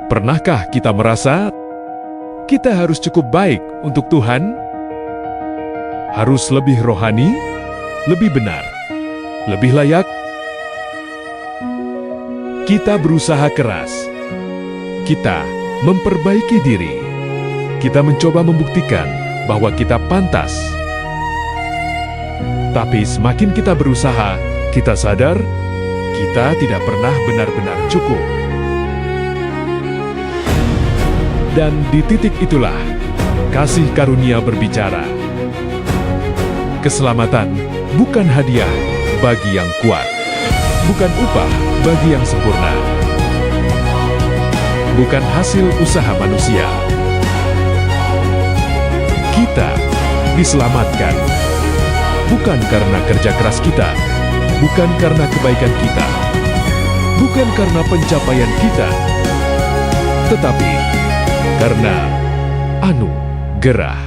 Pernahkah kita merasa kita harus cukup baik untuk Tuhan? Harus lebih rohani, lebih benar, lebih layak? Kita berusaha keras. Kita memperbaiki diri. Kita mencoba membuktikan bahwa kita pantas. Tapi semakin kita berusaha, kita sadar kita tidak pernah benar-benar cukup. Dan di titik itulah kasih karunia berbicara. Keselamatan bukan hadiah bagi yang kuat, bukan upah bagi yang sempurna, bukan hasil usaha manusia. Kita diselamatkan bukan karena kerja keras kita, bukan karena kebaikan kita, bukan karena pencapaian kita, tetapi karena anugerah.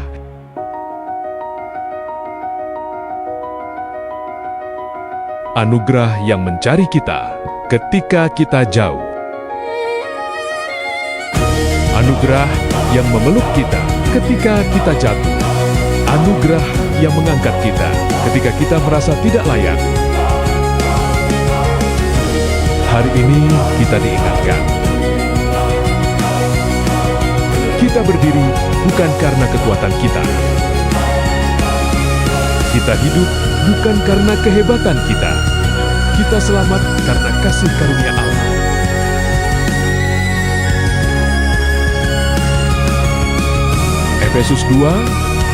Anugerah yang mencari kita ketika kita jauh. Anugerah yang memeluk kita ketika kita jatuh. Anugerah yang mengangkat kita ketika kita merasa tidak layak. Hari ini kita diingatkan. Kita berdiri bukan karena kekuatan kita. Kita hidup bukan karena kehebatan kita. Kita selamat karena kasih karunia Allah. Efesus 2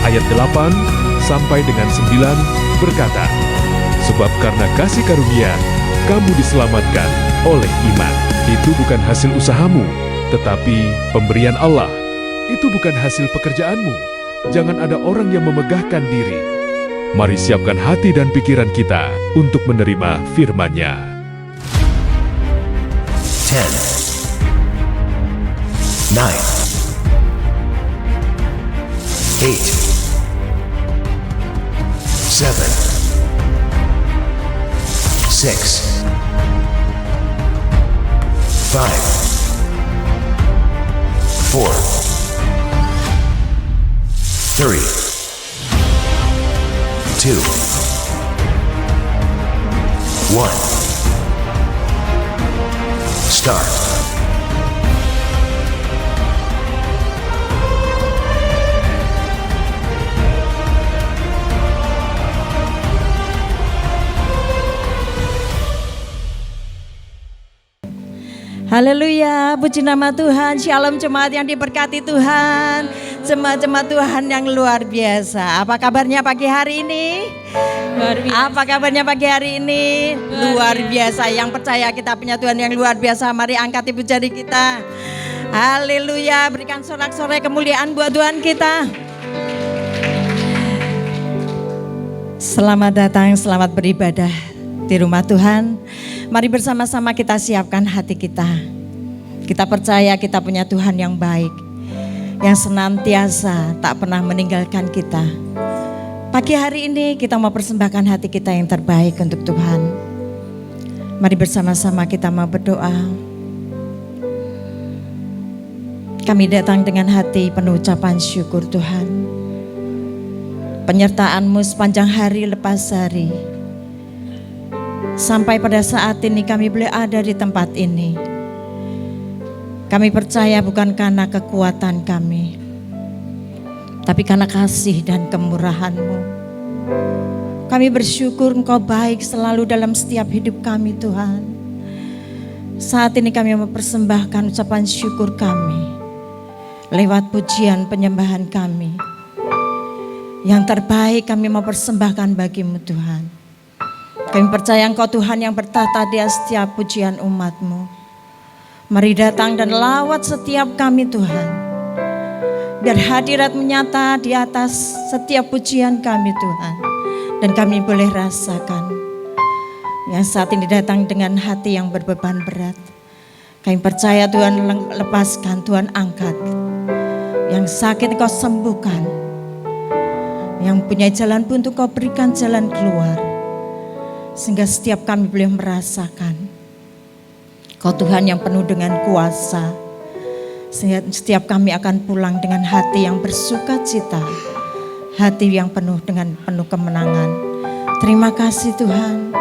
ayat 8 sampai dengan 9 berkata, sebab karena kasih karunia kamu diselamatkan oleh iman. Itu bukan hasil usahamu, tetapi pemberian Allah. Itu bukan hasil pekerjaanmu. Jangan ada orang yang memegahkan diri. Mari siapkan hati dan pikiran kita untuk menerima firman-Nya. 10, 9, 8, 7, 6, 5, 4, 3, 2, 1. Start. Haleluya, puji nama Tuhan. Shalom jemaat yang diberkati Tuhan, jemaat-jemaat Tuhan yang luar biasa. Apa kabarnya pagi hari ini? Luar biasa. Apa kabarnya pagi hari ini? Luar biasa. Yang percaya kita punya Tuhan yang luar biasa, mari angkat ibu jari kita. Haleluya, berikan sorak-sorai kemuliaan buat Tuhan kita. Selamat datang, selamat beribadah di rumah Tuhan. Mari bersama-sama kita siapkan hati kita. Kita percaya kita punya Tuhan yang baik, yang senantiasa tak pernah meninggalkan kita. Pagi hari ini kita mau persembahkan hati kita yang terbaik untuk Tuhan. Mari bersama-sama kita mau berdoa. Kami datang dengan hati penuh ucapan syukur Tuhan. Penyertaan-Mu sepanjang hari lepas hari. Sampai pada saat ini kami boleh ada di tempat ini. Kami percaya bukan karena kekuatan kami, tapi karena kasih dan kemurahan-Mu. Kami bersyukur Engkau baik selalu dalam setiap hidup kami Tuhan. Saat ini kami mempersembahkan ucapan syukur kami lewat pujian penyembahan kami. Yang terbaik kami mempersembahkan bagi-Mu Tuhan. Kami percaya Engkau Tuhan yang bertata di setiap pujian umat-Mu. Mari datang dan lawat setiap kami Tuhan. Biar hadirat-Mu nyata di atas setiap pujian kami Tuhan. Dan kami boleh rasakan yang saat ini datang dengan hati yang berbeban berat. Kami percaya Tuhan lepaskan, Tuhan angkat. Yang sakit Engkau sembuhkan. Yang punya jalan pun untuk Kau berikan jalan keluar. Sehingga setiap kami boleh merasakan Kau Tuhan yang penuh dengan kuasa, Setiap kami akan pulang dengan hati yang bersuka cita, hati yang penuh kemenangan. Terima kasih Tuhan.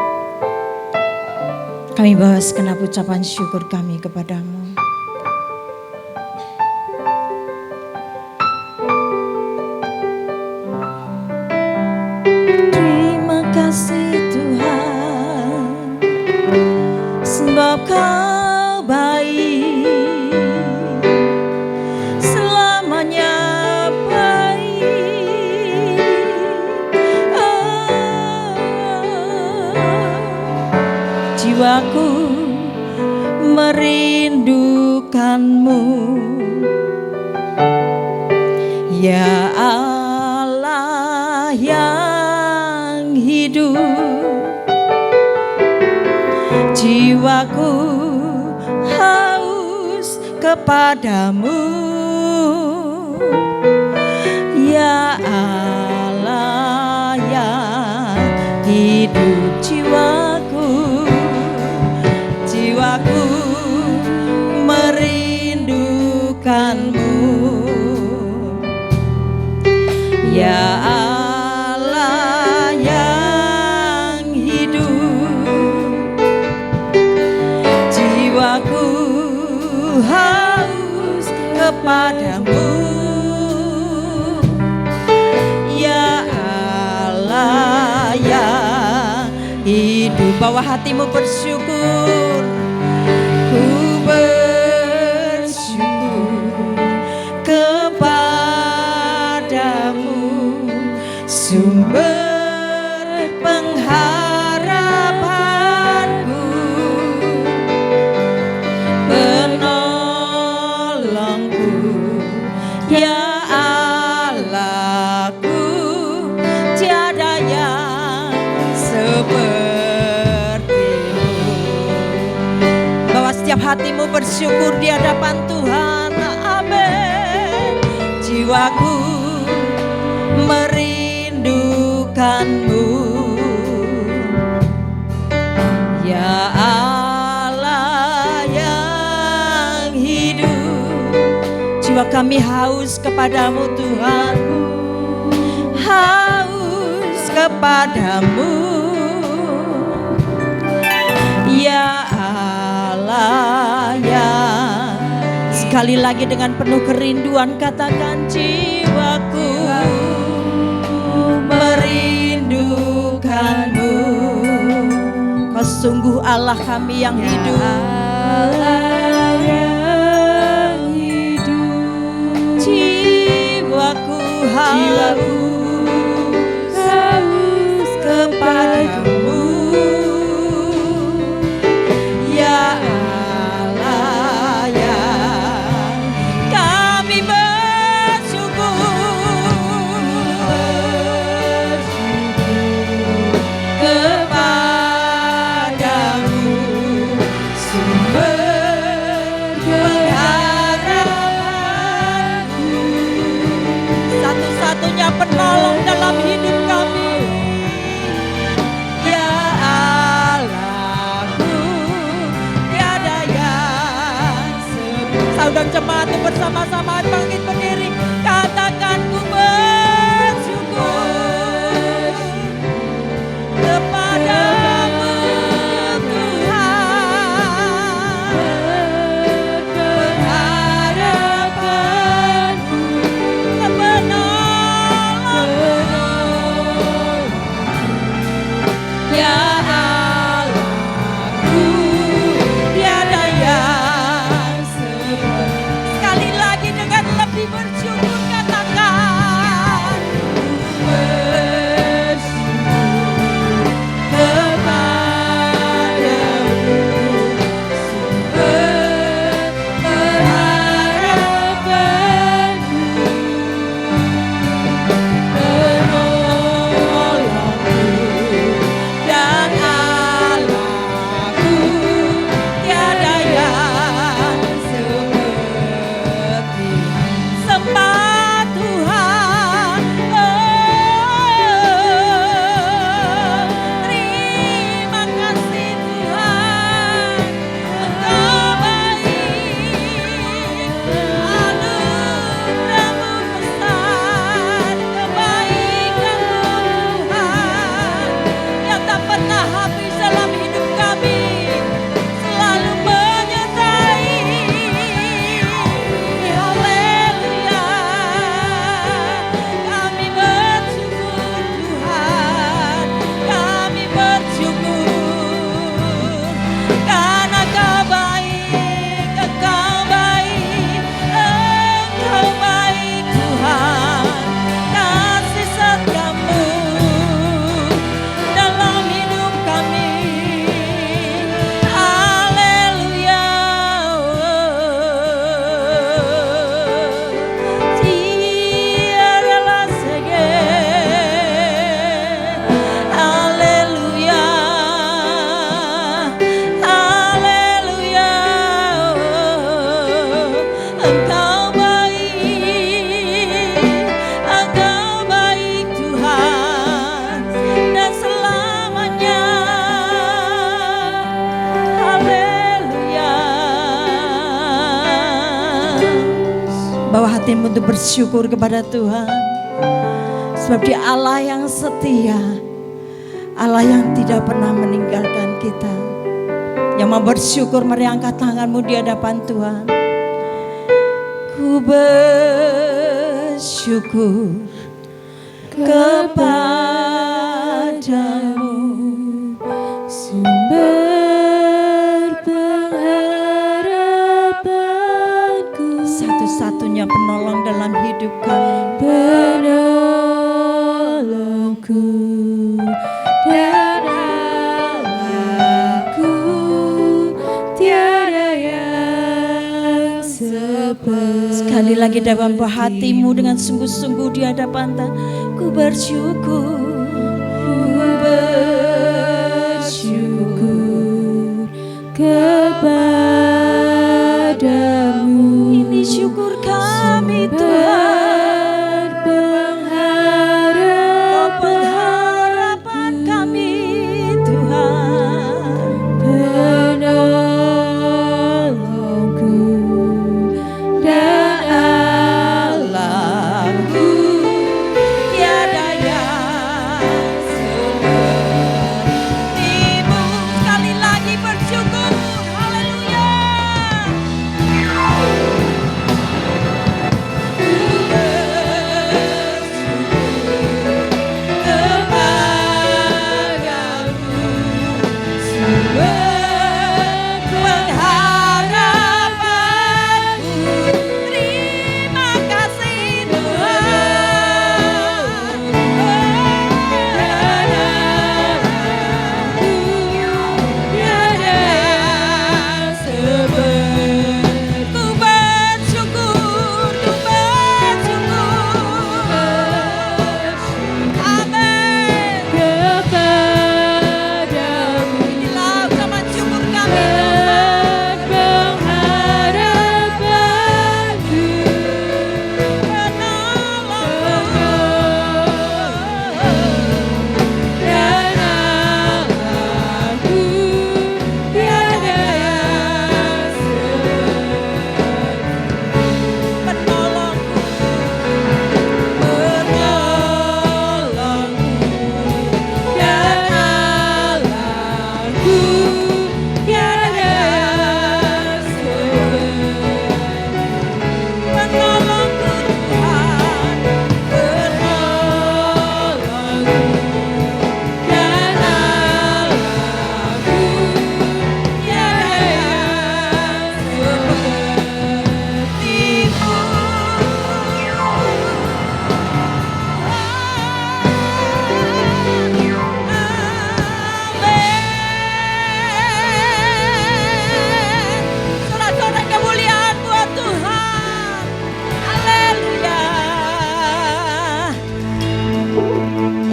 Kami bawa segenap ucapan syukur kami kepadamu. Terima kasih Tuhan, sebab Kau baik, selamanya baik. Jiwaku merindukanmu, ya Allah yang hidup. Jiwaku haus kepadamu, ya Allah yang hidup. Jiwaku merindukanmu, ya Allah yang hidup. Jiwaku haus kepadamu, ya Allah yang hidup. Bawa hatimu bersyukur. Ku bersyukur kepadamu, sumber pengharapanku, penolongku, ya Allahku, tiada yang setiap hatimu bersyukur di hadapan Tuhan. Amin. Jiwaku merindukanmu, ya Allah yang hidup. Jiwa kami haus kepadamu Tuhan, haus kepadamu, ya Allah yang. Sekali lagi dengan penuh kerinduan katakan, jiwaku merindukanmu. Kau sungguh Allah kami yang hidup, Allah yang hidup. Jiwaku haus kepadamu, ya Allah yang. Kami bersyukur kepadamu, sumber pengharapanku, satu-satunya penolong dalam hidup kami, ya Allahku, tiada yang seperti. Saudara jemaat bersama-sama bangkit berdiri, katakan ku bersyukur kepadamu Tuhan, pengharapanku, penolongku, ya Allahku, tiada yang seperti. Sekali lagi dengan lebih Bawa hatimu untuk bersyukur kepada Tuhan. Sebab Dia Allah yang setia, Allah yang tidak pernah meninggalkan kita. Yang mau bersyukur, mari angkat tanganmu di hadapan Tuhan. Ku bersyukur kepadamu, sumber pengharapanku, satu-satunya penolong dalam hidup kami, penolongku dan Allahku, tiada yang seperti. Sekali lagi dalam hatimu dengan sungguh-sungguh di hadapan Tuhan. Ku bersyukur, kepadamu. Ini syukur kami Tuhan, pengharapan kami Tuhan, penolongku dan Allahku, tiada yang sepertimu. Sekali lagi bersyukur, haleluya.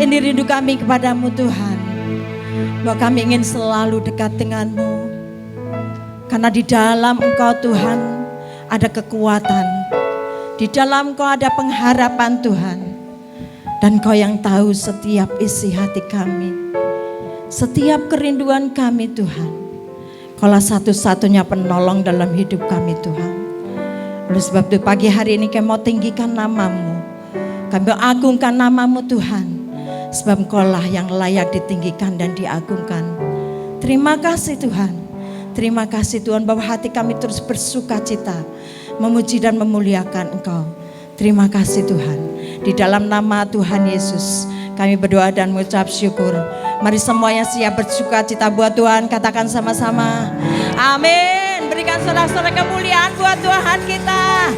Ini rindu kami kepadamu Tuhan, bahwa kami ingin selalu dekat denganmu. Karena di dalam Engkau Tuhan ada kekuatan, di dalam Engkau ada pengharapan Tuhan. Dan Engkau yang tahu setiap isi hati kami, setiap kerinduan kami Tuhan. Kaulah satu-satunya penolong dalam hidup kami Tuhan. Oleh sebab itu pagi hari ini kami mau tinggikan namamu, kami mau agungkan namamu Tuhan. Sebab Engkaulah yang layak ditinggikan dan diagungkan. Terima kasih Tuhan. Terima kasih Tuhan bahwa hati kami terus bersuka cita, memuji dan memuliakan Engkau. Terima kasih Tuhan. Di dalam nama Tuhan Yesus kami berdoa dan mengucap syukur. Mari semuanya siap bersuka cita buat Tuhan. Katakan sama-sama. Amin. Berikan sorak-sorai kemuliaan buat Tuhan kita.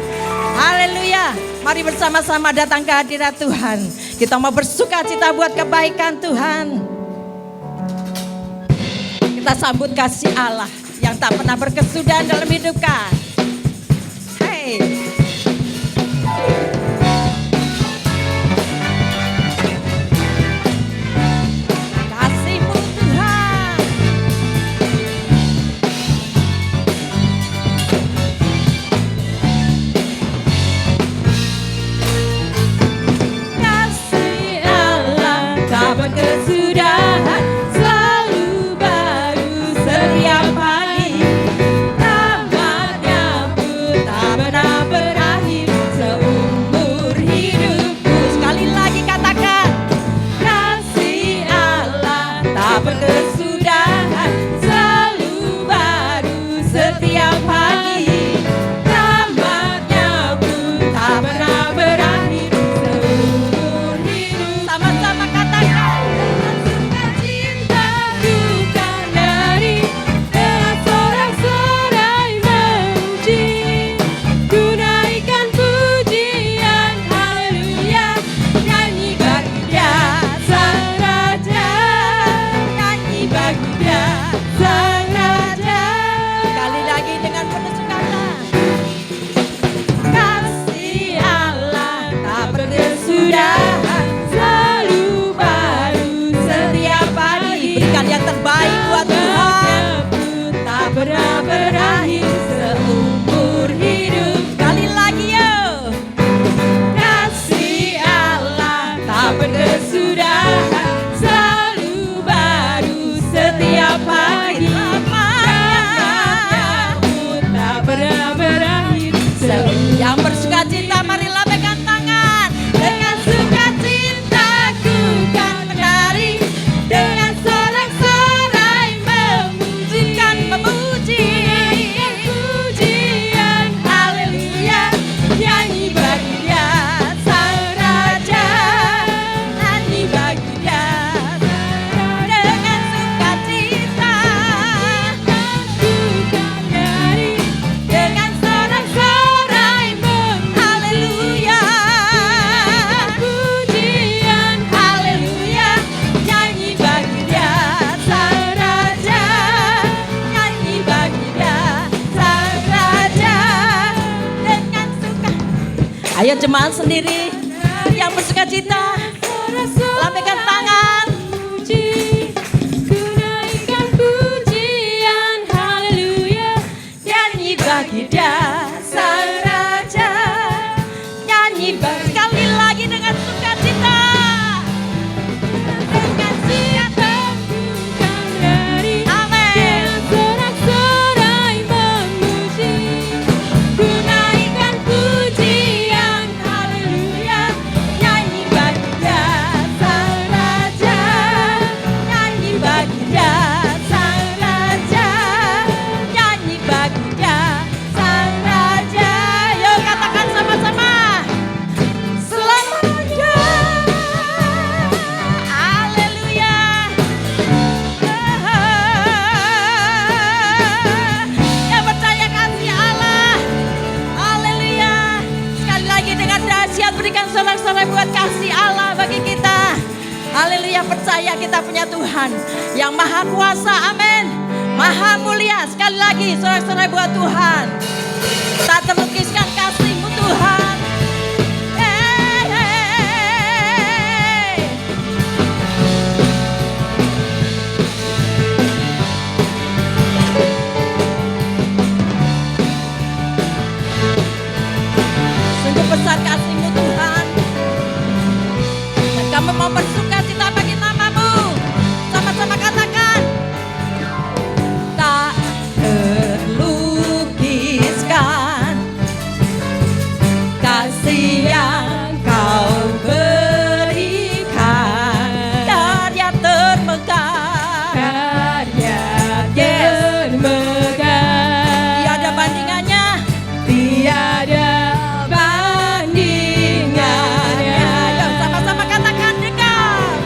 Haleluya. Mari bersama-sama datang ke hadirat Tuhan. Kita mau bersuka cita buat kebaikan Tuhan. Kita sambut kasih Allah yang tak pernah berkesudahan dalam hidup kita. Hey. Kasih-Mu Tuhan. Kasih Allah tak berkesudahan, selalu baru setiap pagi. Rahmat-Nya pagi, rahmat-Nya pun tak pernah berakhir seumur hidup. Sama-sama katakan, dengan sukacitaku kan dari dengan sorak-sorai memuji, ku naikkan pujian haleluya, nyanyi bagi Dia Sang Raja, nyanyi bagi Dia Sang Raja. Sekali lagi dengan penuh sukacita. Kasih Allah tak berkesudahan, selalu baru setiap pagi. Berikan yang terbaik buat Tuhan, tak pernah berakhir seumur hidup. Sekali lagi yo. Kasih Allah tak berkesudahan, selalu baru setiap pagi. Rahmat-Nya pun tak pernah berakhir. Yang bersukacita marilah pegang tangan. Dengan sukacitaku kan menari, dengan sorak-sorai memujikan, memuji, pujian haleluya, nyanyi bagi Dia Sang Raja, nyanyi bagi Dia dengan sukacita. Ku kan menari, dengan sorak-sorai haleluya, pujian haleluya, nyanyi bagi Dia Sang Raja, nyanyi bagi Dia Sang Raja dengan suka. Ayo jemaat sendiri yang bersukacita, lambaikan tangan. Ku naikkan pujian haleluya, nyanyi bagi Dia Sang Raja, nyanyi bagi. Sekali lagi dengan sukacita. Dengan sukacita kan dari amin. Sorak-sorai memuji, ku naikkan pujian haleluya, nyanyi bagi Dia Sang Raja, nyanyi bagi Dia Sang Raja, nyanyi bagi Dia Sang Raja. Yuk katakan sama-sama. Selamanya. Haleluya. Yang percaya kasih Allah. Haleluya. Sekali lagi dengan dahsyat berikan sorak-sorai buat kasih Allah bagi kita. Haleluya, percaya kita punya Tuhan yang maha kuasa, amin. Maha mulia. Sekali lagi sorak-sorai buat Tuhan. Tak terlukiskan kasih-Mu Tuhan. Hey, hey. Sungguh besar kasih-Mu Tuhan, dan kami mau bersukacita bagi nama-Mu. Sama-sama katakan, tak terlukiskan kasih yang Kau berikan, karya termegah, karya termegah, tiada bandingannya, tiada bandingannya. Yuk sama-sama katakan, dekat,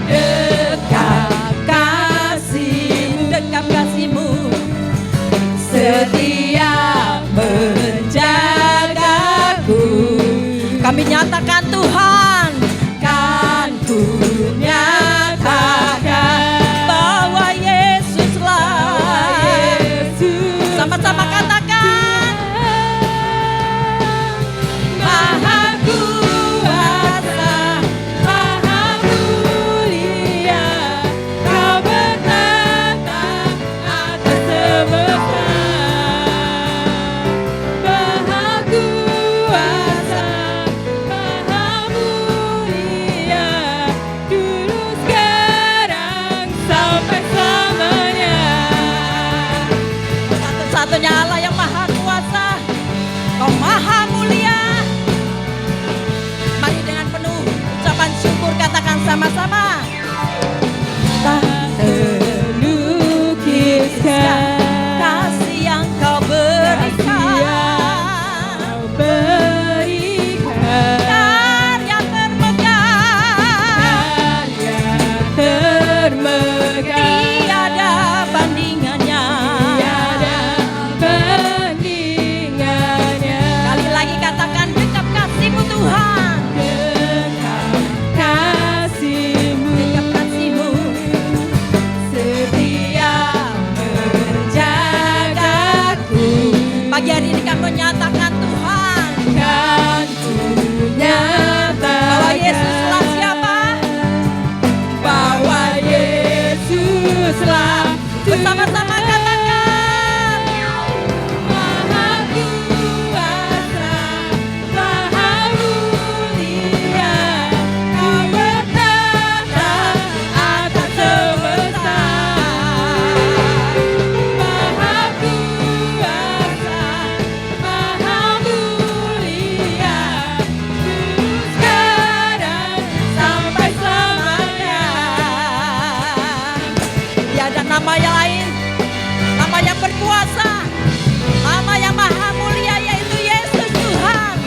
dekat kasih-Mu, dekat kasih-Mu, setia menjagaku. Kami nyatakan Tuhan, kan ku nyatakan bahwa Yesuslah. Sama-sama katakan, Maha kuasa, Maha mulia, Kau bertata atas semesta. Maha kuasa, Maha mulia, dulu sekarang sampai selamanya. Satu-satunya Allah yang maha kuasa, Kau maha mulia. Mari dengan penuh ucapan syukur katakan sama-sama. Tak terlukiskan kasih yang Kau berikan. Pagi hari ini kami menyatakan Tuhan, Kan ku nyatakan bahwa Yesuslah siapa? bahwa Yesuslah Bersama-sama katakan, Maha kuasa, Maha mulia, Kau bertata atas semesta. Maha kuasa, Maha mulia, dulu sekarang sampai selamanya. tiada nama yang lain, nama yang berkuasa, nama yang maha mulia, yaitu Yesus Tuhan.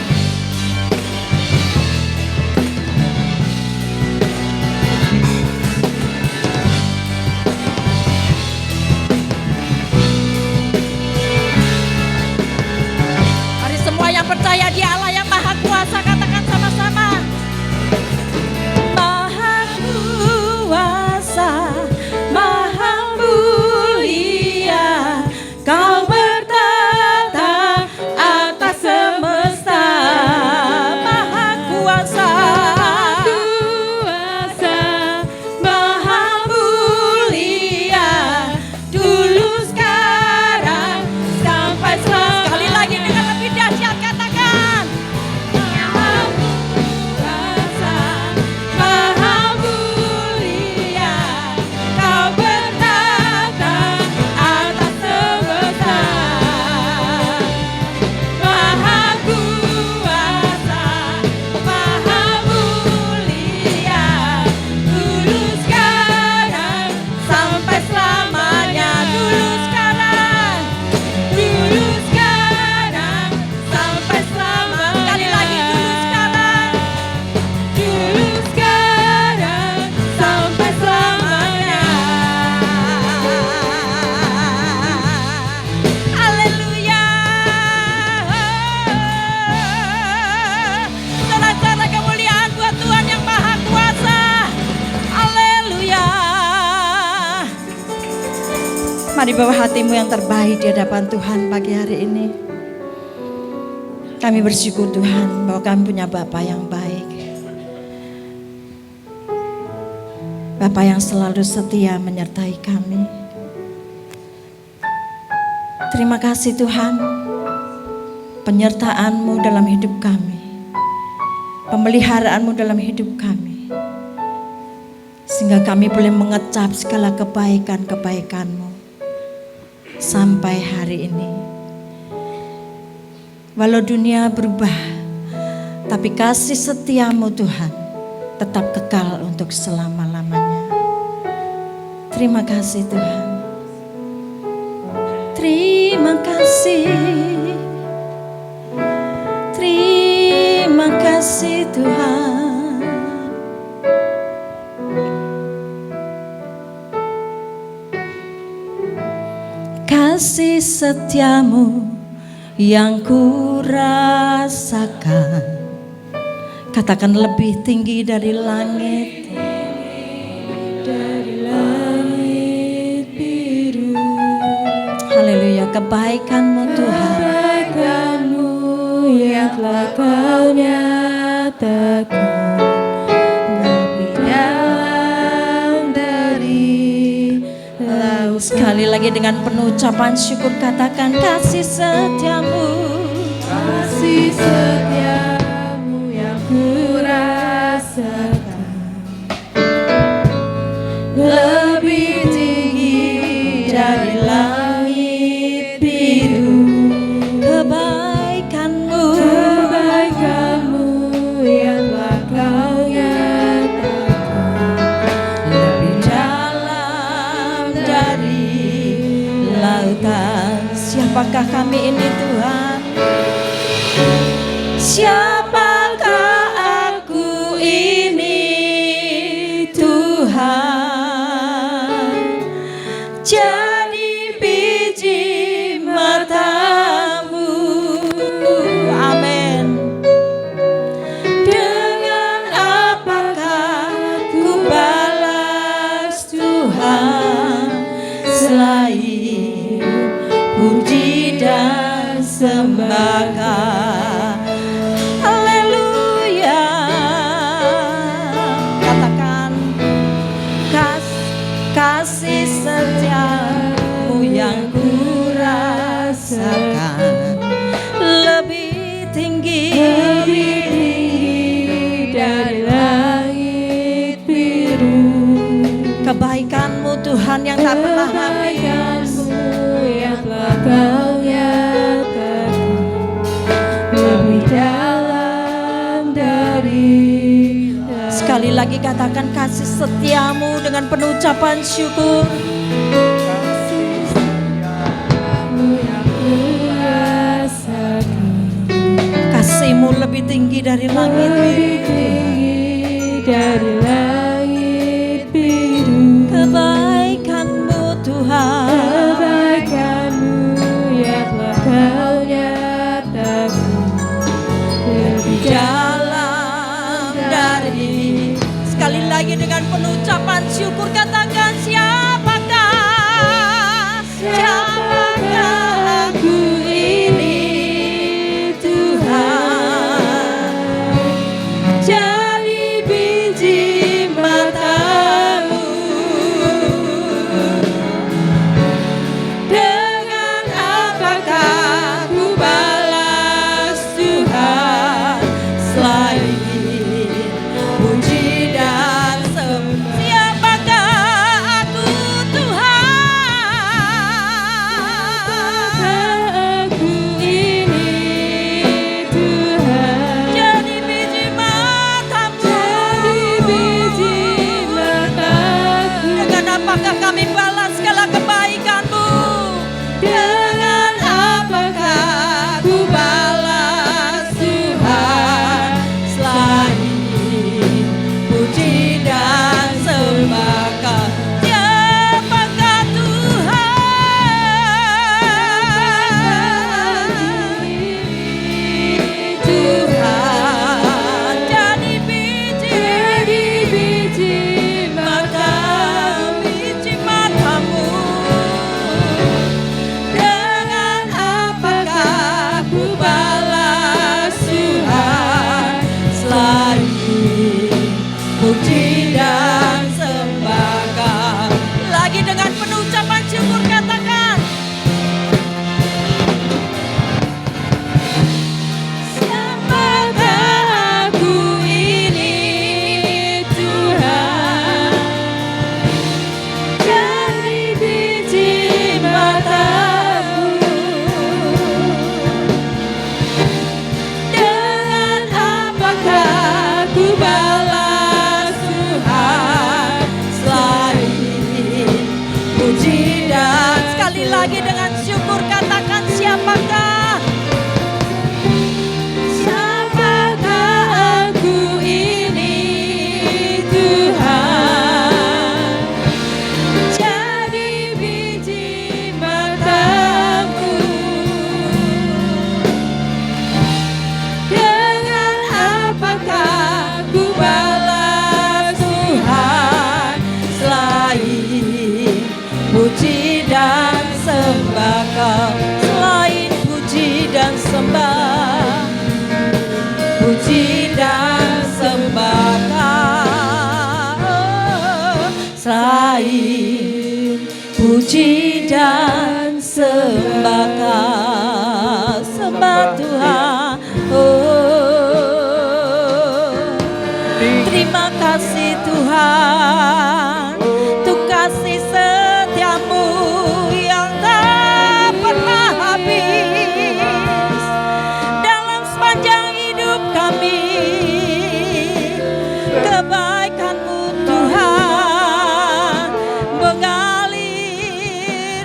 Mari semua yang percaya Dia Allah yang maha kuasa, katakan sama-sama. Maha kuasa, maha mulia, Kau bertata atas semesta. Maha kuasa, Kuasa, Maha mulia, dulu sekarang sampai selamanya. sekali lagi dengan lebih dahsyat katakan. Maha kuasa, Maha mulia, Kau bertata atas semesta. Maha kuasa, Maha mulia, dulu sekarang sampai selamanya. Dulu sekarang sampai selamanya. Sekali lagi, Dulu sekarang sampai selamanya. Haleluya. Sorak-sorai kemuliaan buat Tuhan yang maha kuasa. Haleluya. Mari bawa hatimu yang terbaik di hadapan Tuhan pagi hari ini. Kami bersyukur Tuhan bahwa kami punya Bapa yang baik. Bapa yang selalu setia menyertai kami. Terima kasih Tuhan, penyertaan-Mu dalam hidup kami, pemeliharaan-Mu dalam hidup kami, sehingga kami boleh mengecap segala kebaikan-kebaikan-Mu sampai hari ini. Walau dunia berubah, tapi kasih setia-Mu Tuhan tetap kekal untuk selama-lamanya. Terima kasih Tuhan. Terima kasih. Terima kasih Tuhan. Kasih setiamu yang ku rasakan, katakan lebih tinggi dari langit, Dari langit biru, haleluya, kebaikan-Mu Tuhan, kebaikan-Mu yang telah Kau nyatakan lebih dalam dari laut. sekali lagi dengan penuh ucapan syukur katakan kasih setiamu. Kasih setiamu yang ku rasakan lebih tinggi dari langit biru. Kebaikan-Mu, Kebaikan-Mu yang telah Kau nyatakan lebih dalam dari lautan. Siapakah kami ini Tuhan? Siapakah aku ini Tuhan? Jadi biji mata-Mu. Amin. Dengan apakah ku balas Tuhan selain puji dan sembahkan. Haleluya. Katakan, kasih setiamu yang kurasakan lebih tinggi dari langit biru. kebaikanmu Tuhan yang tak pernah habis. Kebaikanmu yang telah Kau nyatakan lebih dalam dari Sekali lagi katakan kasih setiamu dengan penuh ucapan syukur. kasih setiamu yang kurasakan Kasihmu lebih tinggi dari langit lebih biru. tinggi dari langit biru. Kebaikanmu Tuhan Kebaikanmu yang telah Kau nyatakan lebih dalam dari. Sekali lagi dengan penuh ucapan syukur katakan siapakah aku ini Tuhan, jadi biji matamu. Dengan apakah ku balas Tuhan selain puji dan sembah. Siapakah aku Tuhan, aku ini Tuhan, jadi biji matamu. jadi biji mataku. Dengan apakah kami balas segala kebaikanmu? Dengan apakah ku balas Tuhan Selain puji dan sembah. Siapakah Tuhan? Tuhan jadi biji matamu, biji matamu. Dengan apakah ku balas Tuhan selain puji dan sembah. Lagi dengan penuh ucapan syukur katakan, Siapakah aku ini Tuhan, jadi biji matamu. Dengan apakah ku balas Tuhan selain puji dan. Sekali lagi dengan syukur katakan siapakah. Siapakah aku ini Tuhan, jadi biji matamu. Dengan apakah ku balas Tuhan Selain puji dan sembah Kau, selain puji dan sembah, puji dan sembah Kau, selain puji dan sembah Kau, sembah Tuhan. Terima kasih Tuhan, untuk kasih setiamu yang tak pernah habis dalam sepanjang hidup kami. Kebaikanmu Tuhan mengalir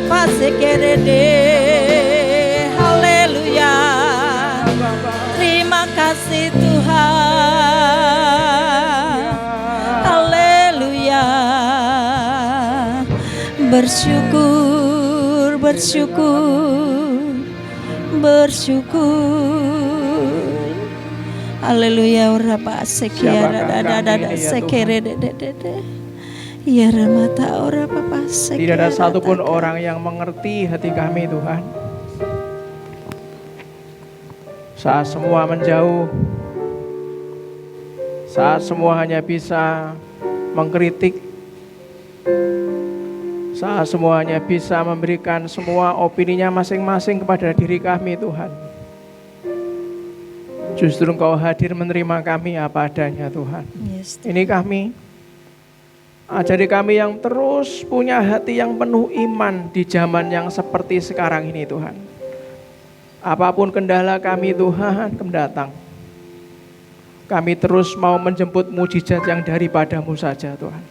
rapa sekerede. Haleluya. Terima kasih Tuhan. Haleluya. Bersyukur, bersyukur. Haleluya. Rapa sekiara dada sekere dede. Ya ramata ora papa sekere. Tidak ada satupun orang yang mengerti hati kami Tuhan. Saat semua menjauh, saat semua hanya bisa mengkritik, saat semua hanya bisa memberikan semua opininya masing-masing kepada diri kami Tuhan. Justru Engkau hadir menerima kami apa adanya Tuhan. Yes. Ini kami, ajari kami yang terus punya hati yang penuh iman di zaman yang seperti sekarang ini Tuhan. Apapun kendala kami Tuhan mendatang, kami terus mau menjemput mujizat yang daripadamu saja Tuhan.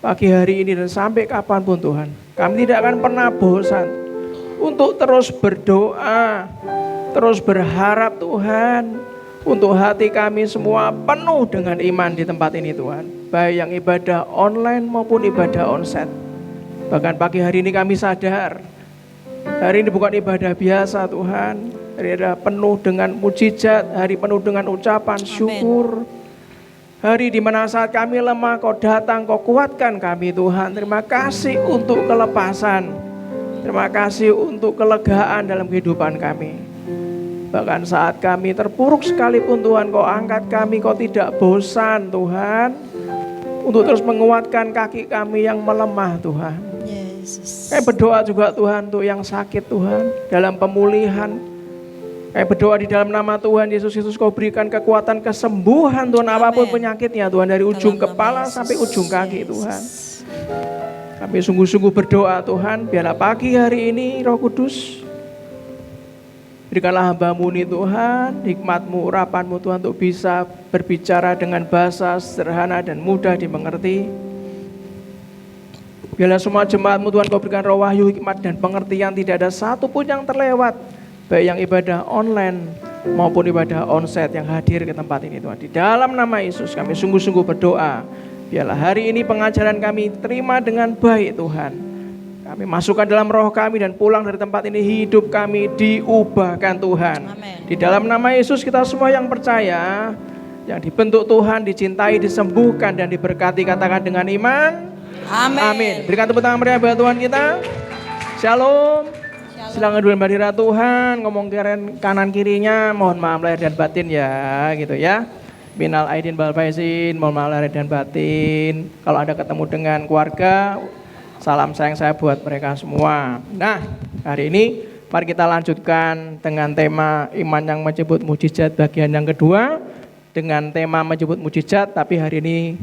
Pagi hari ini dan sampai kapanpun Tuhan, kami tidak akan pernah bosan untuk terus berdoa, terus berharap Tuhan. Untuk hati kami semua penuh dengan iman di tempat ini Tuhan. Baik yang ibadah online maupun ibadah onsite. Bahkan pagi hari ini kami sadar, hari ini bukan ibadah biasa Tuhan. Hari ini penuh dengan mujizat, hari penuh dengan ucapan syukur. Hari di mana saat kami lemah, Kau datang, Kau kuatkan kami Tuhan. Terima kasih untuk kelepasan. Terima kasih untuk kelegaan dalam kehidupan kami. Bahkan saat kami terpuruk sekalipun Tuhan, Kau angkat kami, Kau tidak bosan Tuhan. Untuk terus menguatkan kaki kami yang melemah Tuhan. Yesus. Kami berdoa juga Tuhan untuk yang sakit Tuhan, dalam pemulihan. Kami berdoa di dalam nama Tuhan Yesus Kristus, Kau berikan kekuatan kesembuhan Tuhan, apapun penyakitnya Tuhan, dari ujung kepala sampai ujung kaki Tuhan. Kami sungguh-sungguh berdoa Tuhan, biarlah pagi hari ini Roh Kudus, berikanlah hamba-Mu ini Tuhan, hikmat-Mu, urapan-Mu Tuhan, untuk bisa berbicara dengan bahasa sederhana dan mudah dimengerti. Biarlah semua jemaat-Mu Tuhan, Kau berikan roh wahyu, hikmat dan pengertian, tidak ada satupun yang terlewat, baik yang ibadah online maupun ibadah onsite yang hadir ke tempat ini Tuhan. Di dalam nama Yesus kami sungguh-sungguh berdoa, biarlah hari ini pengajaran kami terima dengan baik Tuhan. Kami masukkan dalam roh kami dan pulang dari tempat ini hidup kami diubahkan Tuhan. Amen. Di dalam nama Yesus kita semua yang percaya, yang dibentuk Tuhan, dicintai, disembuhkan dan diberkati, katakan dengan iman. Amin. Amin. Berikan tepuk tangan meriah buat Tuhan kita. Shalom. Silakan dulu hadirat Tuhan, ngomong kanan kirinya, mohon maaf lahir dan batin ya, gitu ya. Minal aidin wal faizin, mohon maaf lahir dan batin. Kalau Anda ketemu dengan keluarga, salam sayang saya buat mereka semua. Nah, hari ini mari kita lanjutkan dengan tema iman yang menjemput mujizat bagian yang kedua. Dengan tema menjemput mujizat, tapi hari ini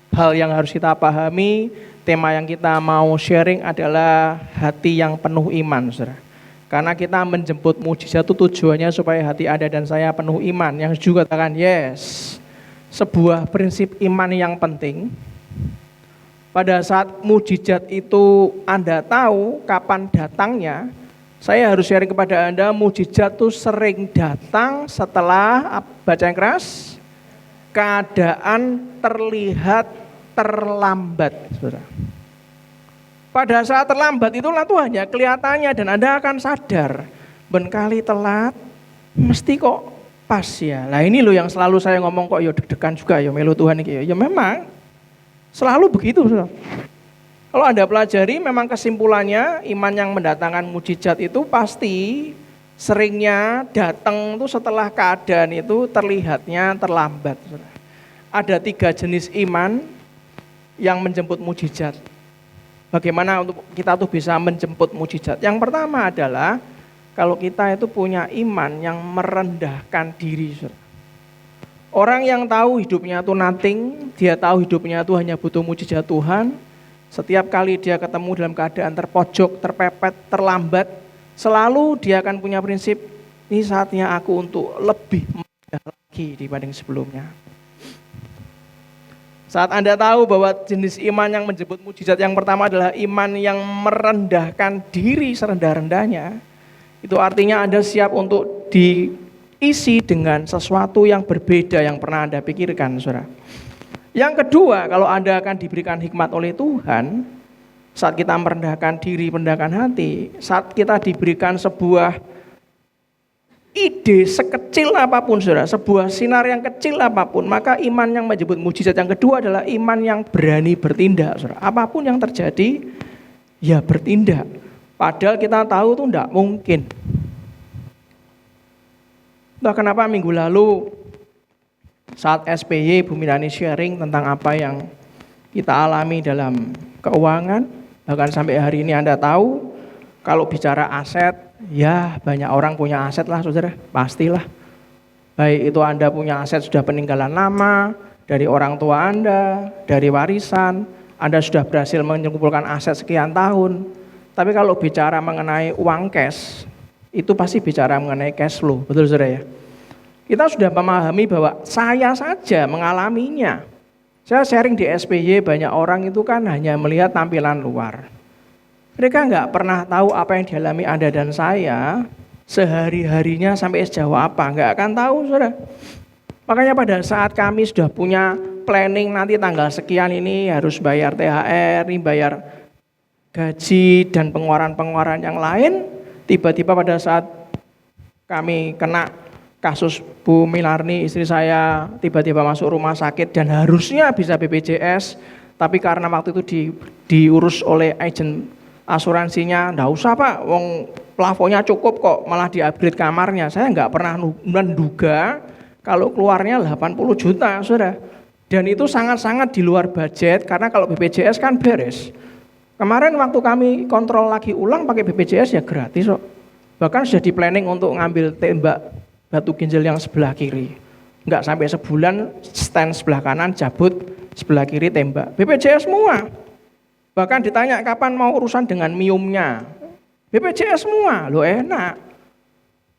hal yang harus kita pahami, tema yang kita mau sharing adalah hati yang penuh iman, saudara. Karena kita menjemput mujizat itu tujuannya supaya hati Anda dan saya penuh iman. Yang juga katakan yes, sebuah prinsip iman yang penting. Pada saat mujizat itu Anda tahu kapan datangnya, saya harus sharing kepada Anda, mujizat itu sering datang setelah, baca yang keras, keadaan terlihat terlambat, saudara. Pada saat terlambat itulah Tuhannya kelihatannya dan Anda akan sadar, benkali telat, mesti kok pas ya. Nah ini loh yang selalu saya ngomong, kok ya deg-degan juga ya melu Tuhan ini. Ya memang selalu begitu, saudara. Kalau Anda pelajari memang kesimpulannya iman yang mendatangkan mujizat itu pasti seringnya datang itu setelah keadaan itu terlihatnya terlambat, saudara. Ada 3 jenis iman yang menjemput mujizat. Bagaimana untuk kita tuh bisa menjemput mujizat? Yang pertama adalah kalau kita itu punya iman yang merendahkan diri. Orang yang tahu hidupnya itu nothing, dia tahu hidupnya itu hanya butuh mujizat Tuhan. Setiap kali dia ketemu dalam keadaan terpojok, terpepet, terlambat, selalu dia akan punya prinsip, ini saatnya aku untuk lebih mudah lagi dibanding sebelumnya. Saat Anda tahu bahwa jenis iman yang menjemput mujizat yang pertama adalah iman yang merendahkan diri serendah-rendahnya, itu artinya Anda siap untuk diisi dengan sesuatu yang berbeda yang pernah Anda pikirkan, saudara. Yang kedua, kalau Anda akan diberikan hikmat oleh Tuhan, saat kita merendahkan diri, merendahkan hati, saat kita diberikan sebuah ide sekecil apapun, saudara, sebuah sinar yang kecil apapun, maka iman yang menyebut mujizat yang kedua adalah iman yang berani bertindak, saudara. Apapun yang terjadi, ya bertindak. Padahal kita tahu itu tidak mungkin. Entah kenapa minggu lalu saat SPY Bu Milani sharing tentang apa yang kita alami dalam keuangan, bahkan sampai hari ini Anda tahu, kalau bicara aset, ya banyak orang punya aset lah, saudara, pastilah. Baik itu Anda punya aset sudah peninggalan lama, dari orang tua Anda, dari warisan, Anda sudah berhasil mengumpulkan aset sekian tahun. Tapi kalau bicara mengenai uang cash, itu pasti bicara mengenai cash flow, betul saudara ya? Kita sudah memahami bahwa saya saja mengalaminya. Saya sharing di SPY, banyak orang itu kan hanya melihat tampilan luar. Mereka nggak pernah tahu apa yang dialami Anda dan saya sehari-harinya sampai sejauh apa, nggak akan tahu, saudara. Makanya pada saat kami sudah punya planning nanti tanggal sekian ini harus bayar THR, ini bayar gaji dan pengeluaran-pengeluaran yang lain, tiba-tiba pada saat kami kena kasus Bu Milarni, istri saya tiba-tiba masuk rumah sakit dan harusnya bisa BPJS, tapi karena waktu itu diurus oleh agen asuransinya, enggak usah Pak, wong plafonnya cukup kok, malah di-upgrade kamarnya. Saya nggak pernah menduga kalau keluarnya 80 juta, saudara. Dan itu sangat-sangat di luar budget, karena kalau BPJS kan beres. Kemarin waktu kami kontrol lagi ulang pakai BPJS ya gratis kok. Bahkan sudah di planning untuk ngambil tembak batu ginjal yang sebelah kiri. Enggak sampai sebulan, stand sebelah kanan cabut, sebelah kiri tembak. BPJS semua. Bahkan ditanya kapan mau urusan dengan miumnya. BPJS semua, lo enak.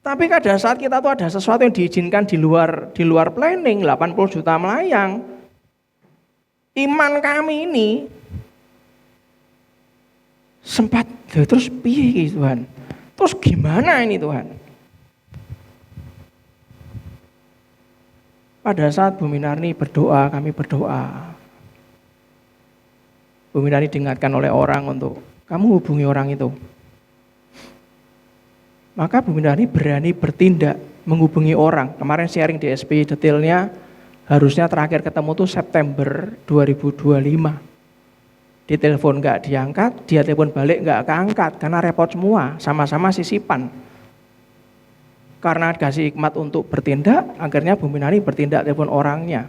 Tapi pada saat kita tuh ada sesuatu yang diizinkan di luar planning, 80 juta melayang. Iman kami ini sempat, terus piye Tuhan? Terus gimana ini Tuhan? Pada saat Bu Minarni berdoa, kami berdoa. Bu Minarni diingatkan oleh orang untuk, kamu hubungi orang itu. Maka Bu Minarni berani bertindak, menghubungi orang. Kemarin sharing di SP detailnya, harusnya terakhir ketemu tuh September 2025. Ditelepon nggak diangkat, dia telepon balik nggak keangkat, karena repot semua, sama-sama sisipan. Karena dikasih hikmat untuk bertindak, akhirnya Bu Minari bertindak telepon orangnya.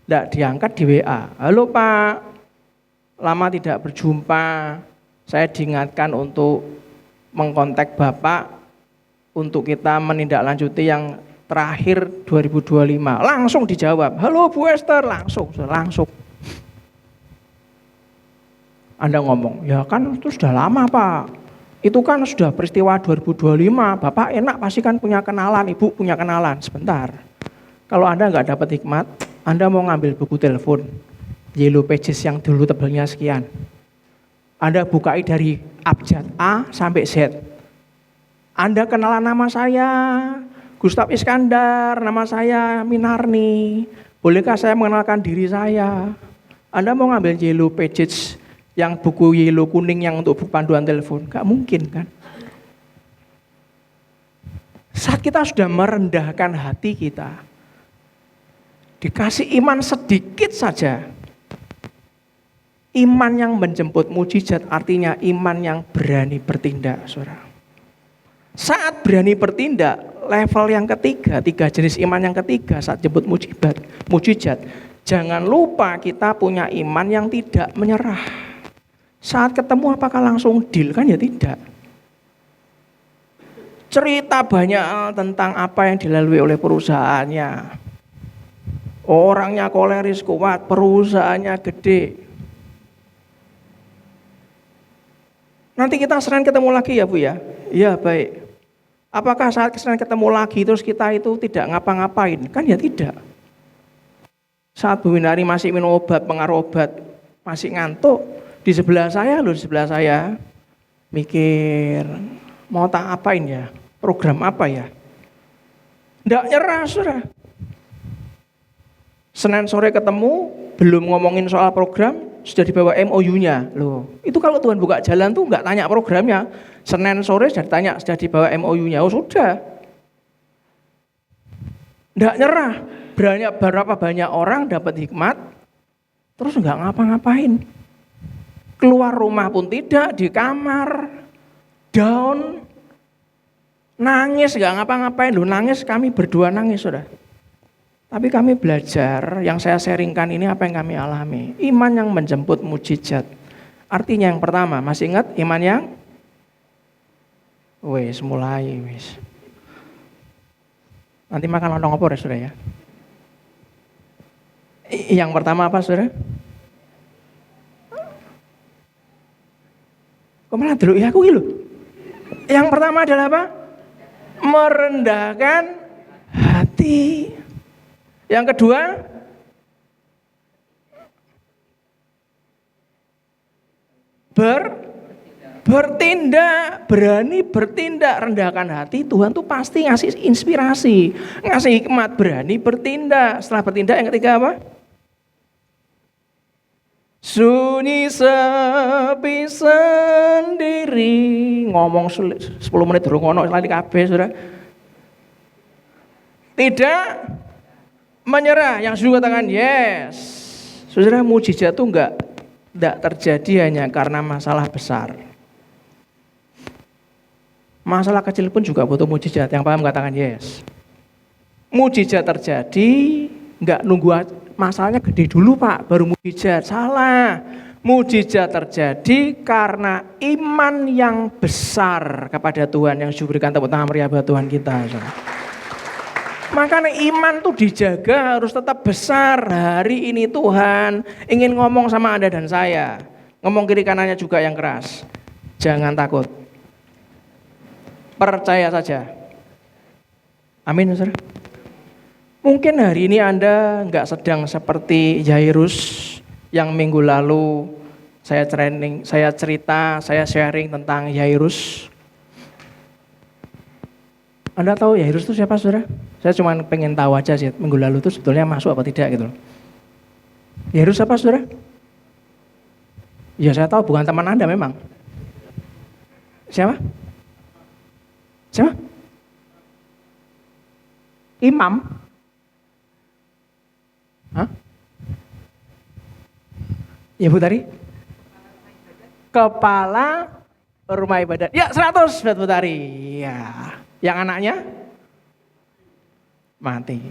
Nggak diangkat di WA. Halo Pak, lama tidak berjumpa, saya diingatkan untuk mengkontak Bapak untuk kita menindaklanjuti yang terakhir 2025. Langsung dijawab, halo Bu Esther, langsung. Anda ngomong, ya kan itu sudah lama Pak. Itu kan sudah peristiwa 2025, Bapak enak pasti kan punya kenalan, Ibu punya kenalan. Sebentar, kalau Anda nggak dapat hikmat, Anda mau ngambil buku telepon, Yellow Pages yang dulu tebelnya sekian. Anda bukai dari abjad A sampai Z. Anda kenalan nama saya, Gustav Iskandar, nama saya Minarni. Bolehkah saya mengenalkan diri saya? Anda mau ngambil Yellow Pages, yang buku yellow kuning yang untuk buku panduan telepon, gak mungkin kan? Saat kita sudah merendahkan hati kita, dikasih iman sedikit saja, iman yang menjemput mujizat artinya iman yang berani bertindak, saudara. Saat berani bertindak, level yang ketiga, 3 jenis iman yang ketiga saat jemput mujizat, jangan lupa kita punya iman yang tidak menyerah. Saat ketemu apakah langsung deal? Kan ya tidak. Cerita banyak tentang apa yang dilalui oleh perusahaannya. Orangnya koleris kuat, perusahaannya gede. Nanti kita Senin ketemu lagi ya Bu ya? Iya baik. Apakah saat Senin ketemu lagi terus kita itu tidak ngapa-ngapain? Kan ya tidak. Saat Bu Winari masih minum obat, pengaruh obat, masih ngantuk, di sebelah saya mikir, mau tak apain ya, program apa ya. Nggak nyerah, saudara. Senin sore ketemu, belum ngomongin soal program, sudah dibawa MOU-nya. Loh, itu kalau Tuhan buka jalan tuh nggak tanya programnya. Senin sore sudah ditanya, sudah dibawa MOU-nya. Oh sudah. Nggak nyerah. Berapa banyak orang dapat hikmat, terus nggak ngapa-ngapain. Keluar rumah pun tidak, di kamar, down, nangis, nggak ngapa-ngapain. Loh, nangis, kami berdua nangis, saudara. Tapi kami belajar, yang saya sharingkan ini apa yang kami alami. Iman yang menjemput mujizat. Artinya yang pertama, masih ingat iman yang? Mulai. Nanti makan lontong opor ya, saudara ya. Yang pertama apa, saudara? Kok malah dulu ya aku gitu. Yang pertama adalah apa? Merendahkan hati. Yang kedua, bertindak, berani bertindak, rendahkan hati. Tuhan tuh pasti ngasih inspirasi, ngasih hikmat, berani bertindak. Setelah bertindak yang ketiga apa? Sunyi sepi sendiri. Ngomong 10 menit durung ono lali kabeh, Saudara. Tidak menyerah, yang sudah katakan yes. Saudara, mujizat itu enggak terjadi hanya karena masalah besar. Masalah kecil pun juga butuh mujizat. Yang paham katakan yes. Mujizat terjadi enggak nunggu masalahnya gede dulu Pak, baru mujizat. Salah. Mujizat terjadi karena iman yang besar kepada Tuhan, yang diberikan tepuk tangan meriah buat Tuhan kita. Saudara. Makanya iman tuh dijaga, harus tetap besar. Hari ini Tuhan ingin ngomong sama Anda dan saya. Ngomong kiri kanannya juga yang keras. Jangan takut. Percaya saja. Amin, saudara. Mungkin hari ini Anda nggak sedang seperti Yairus yang minggu lalu saya sharing tentang Yairus. Anda tahu Yairus itu siapa, saudara? Saya cuma pengen tahu aja sih, minggu lalu itu sebetulnya masuk apa tidak gitu. Yairus apa, saudara? Ya saya tahu, bukan teman Anda memang. Siapa? Siapa? Imam? Hah? Ya Bu Tari? Kepala rumah ibadat. Ya 100 buat Bu Tari. Ya. Yang anaknya? Mati.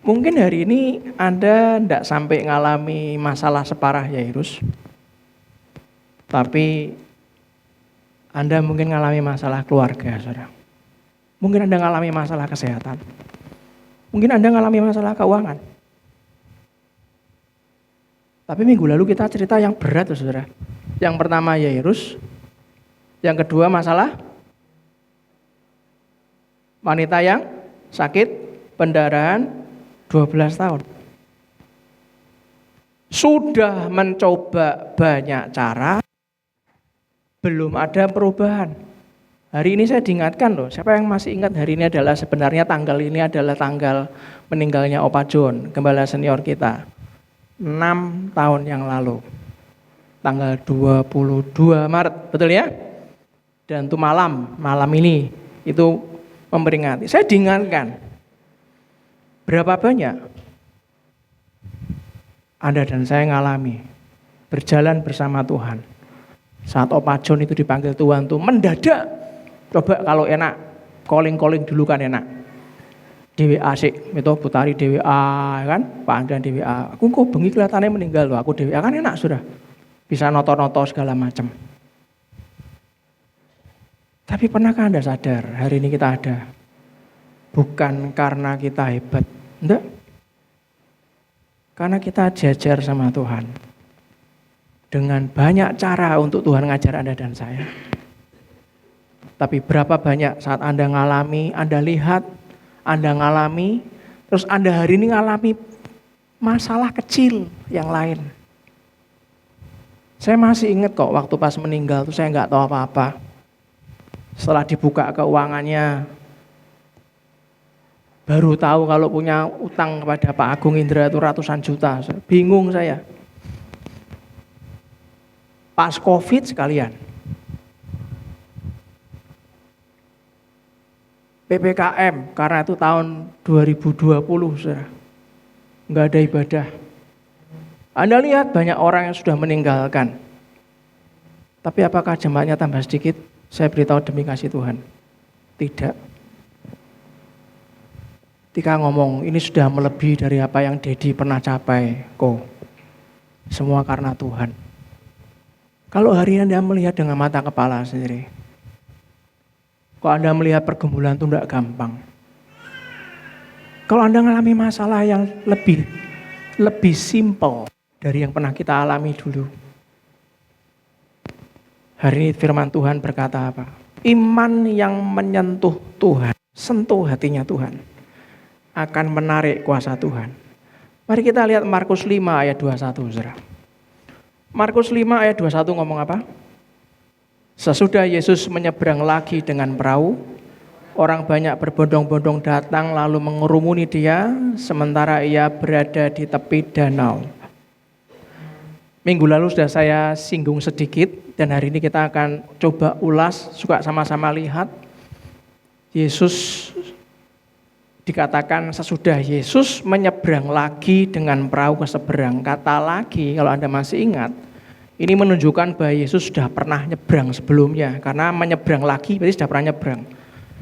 Mungkin hari ini Anda tidak sampai ngalami masalah separah Yairus. Tapi Anda mungkin ngalami masalah keluarga, saudara. Mungkin Anda ngalami masalah kesehatan. Mungkin Anda ngalami masalah keuangan. Tapi minggu lalu kita cerita yang berat, saudara. Yang pertama Yairus. Yang kedua masalah wanita yang sakit pendarahan 12 tahun. Sudah mencoba banyak cara, belum ada perubahan. Hari ini saya diingatkan loh, siapa yang masih ingat hari ini adalah sebenarnya tanggal ini adalah tanggal meninggalnya Opa John, gembala senior kita. 6 tahun yang lalu. Tanggal 22 Maret, betul ya? Dan itu malam ini itu memperingati. Saya diingatkan, berapa banyak Anda dan saya ngalami berjalan bersama Tuhan. Saat Opa John itu dipanggil Tuhan tuh mendadak. Coba kalau enak, calling dulu kan enak. DWA sih, itu Bu Tari DWA kan, Pak Andrian DWA. Aku kok bengi kelihatannya meninggal loh, aku DWA kan enak sudah. Bisa noto-noto segala macam. Tapi pernahkah Anda sadar hari ini kita ada? Bukan karena kita hebat, enggak. Karena kita jajar sama Tuhan. Dengan banyak cara untuk Tuhan ngajar Anda dan saya. Tapi berapa banyak saat Anda ngalami, Anda lihat, Anda ngalami, Terus Anda hari ini ngalami masalah kecil yang lain. Saya masih ingat kok waktu pas meninggal tuh saya nggak tahu apa-apa. Setelah dibuka keuangannya, baru tahu kalau punya utang kepada Pak Agung Indra itu ratusan juta. Bingung saya. Pas COVID sekalian. PPKM karena itu tahun 2020, saudara. Nggak ada ibadah. Anda lihat banyak orang yang sudah meninggalkan. Tapi apakah jemaatnya tambah sedikit? Saya beritahu demi kasih Tuhan. Tidak. Ketika ngomong ini sudah melebihi dari apa yang Dedi pernah capai. Kok semua karena Tuhan. Kalau hari ini Anda melihat dengan mata kepala sendiri. Kalau Anda melihat pergumulan itu tidak gampang. Kalau Anda mengalami masalah yang lebih simpel dari yang pernah kita alami dulu. Hari ini firman Tuhan berkata apa? Iman yang menyentuh Tuhan, sentuh hatinya Tuhan, akan menarik kuasa Tuhan. Mari kita lihat Markus 5 ayat 21, saudara. Markus 5 ayat 21 ngomong apa? Sesudah Yesus menyeberang lagi dengan perahu, orang banyak berbondong-bondong datang lalu mengurumuni dia, sementara ia berada di tepi danau. Minggu lalu sudah saya singgung sedikit, dan hari ini kita akan coba ulas, suka sama-sama lihat. Yesus dikatakan sesudah Yesus menyeberang lagi dengan perahu ke seberang. Kata lagi, kalau Anda masih ingat, ini menunjukkan bahwa Yesus sudah pernah nyebrang sebelumnya. Karena menyeberang lagi berarti sudah pernah nyebrang.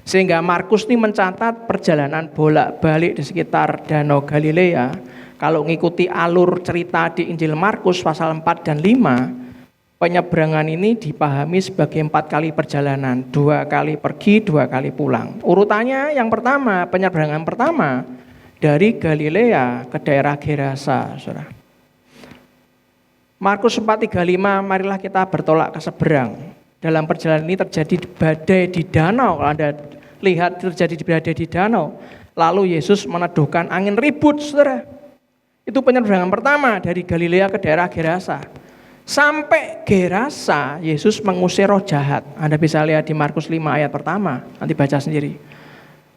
Sehingga Markus ini mencatat perjalanan bolak-balik di sekitar Danau Galilea. Kalau mengikuti alur cerita di Injil Markus pasal 4 dan 5, penyeberangan ini dipahami sebagai 4 kali perjalanan. 2 kali pergi, 2 kali pulang. Urutannya yang pertama, penyeberangan pertama dari Galilea ke daerah Gerasa. Saudara. Markus 4:35, marilah kita bertolak ke seberang. Dalam perjalanan ini terjadi badai di danau. Kalau Anda lihat terjadi badai di danau. Lalu Yesus meneduhkan angin ribut, saudara. Itu penyeberangan pertama dari Galilea ke daerah Gerasa. Sampai Gerasa, Yesus mengusir roh jahat. Anda bisa lihat di Markus 5 ayat pertama, nanti baca sendiri.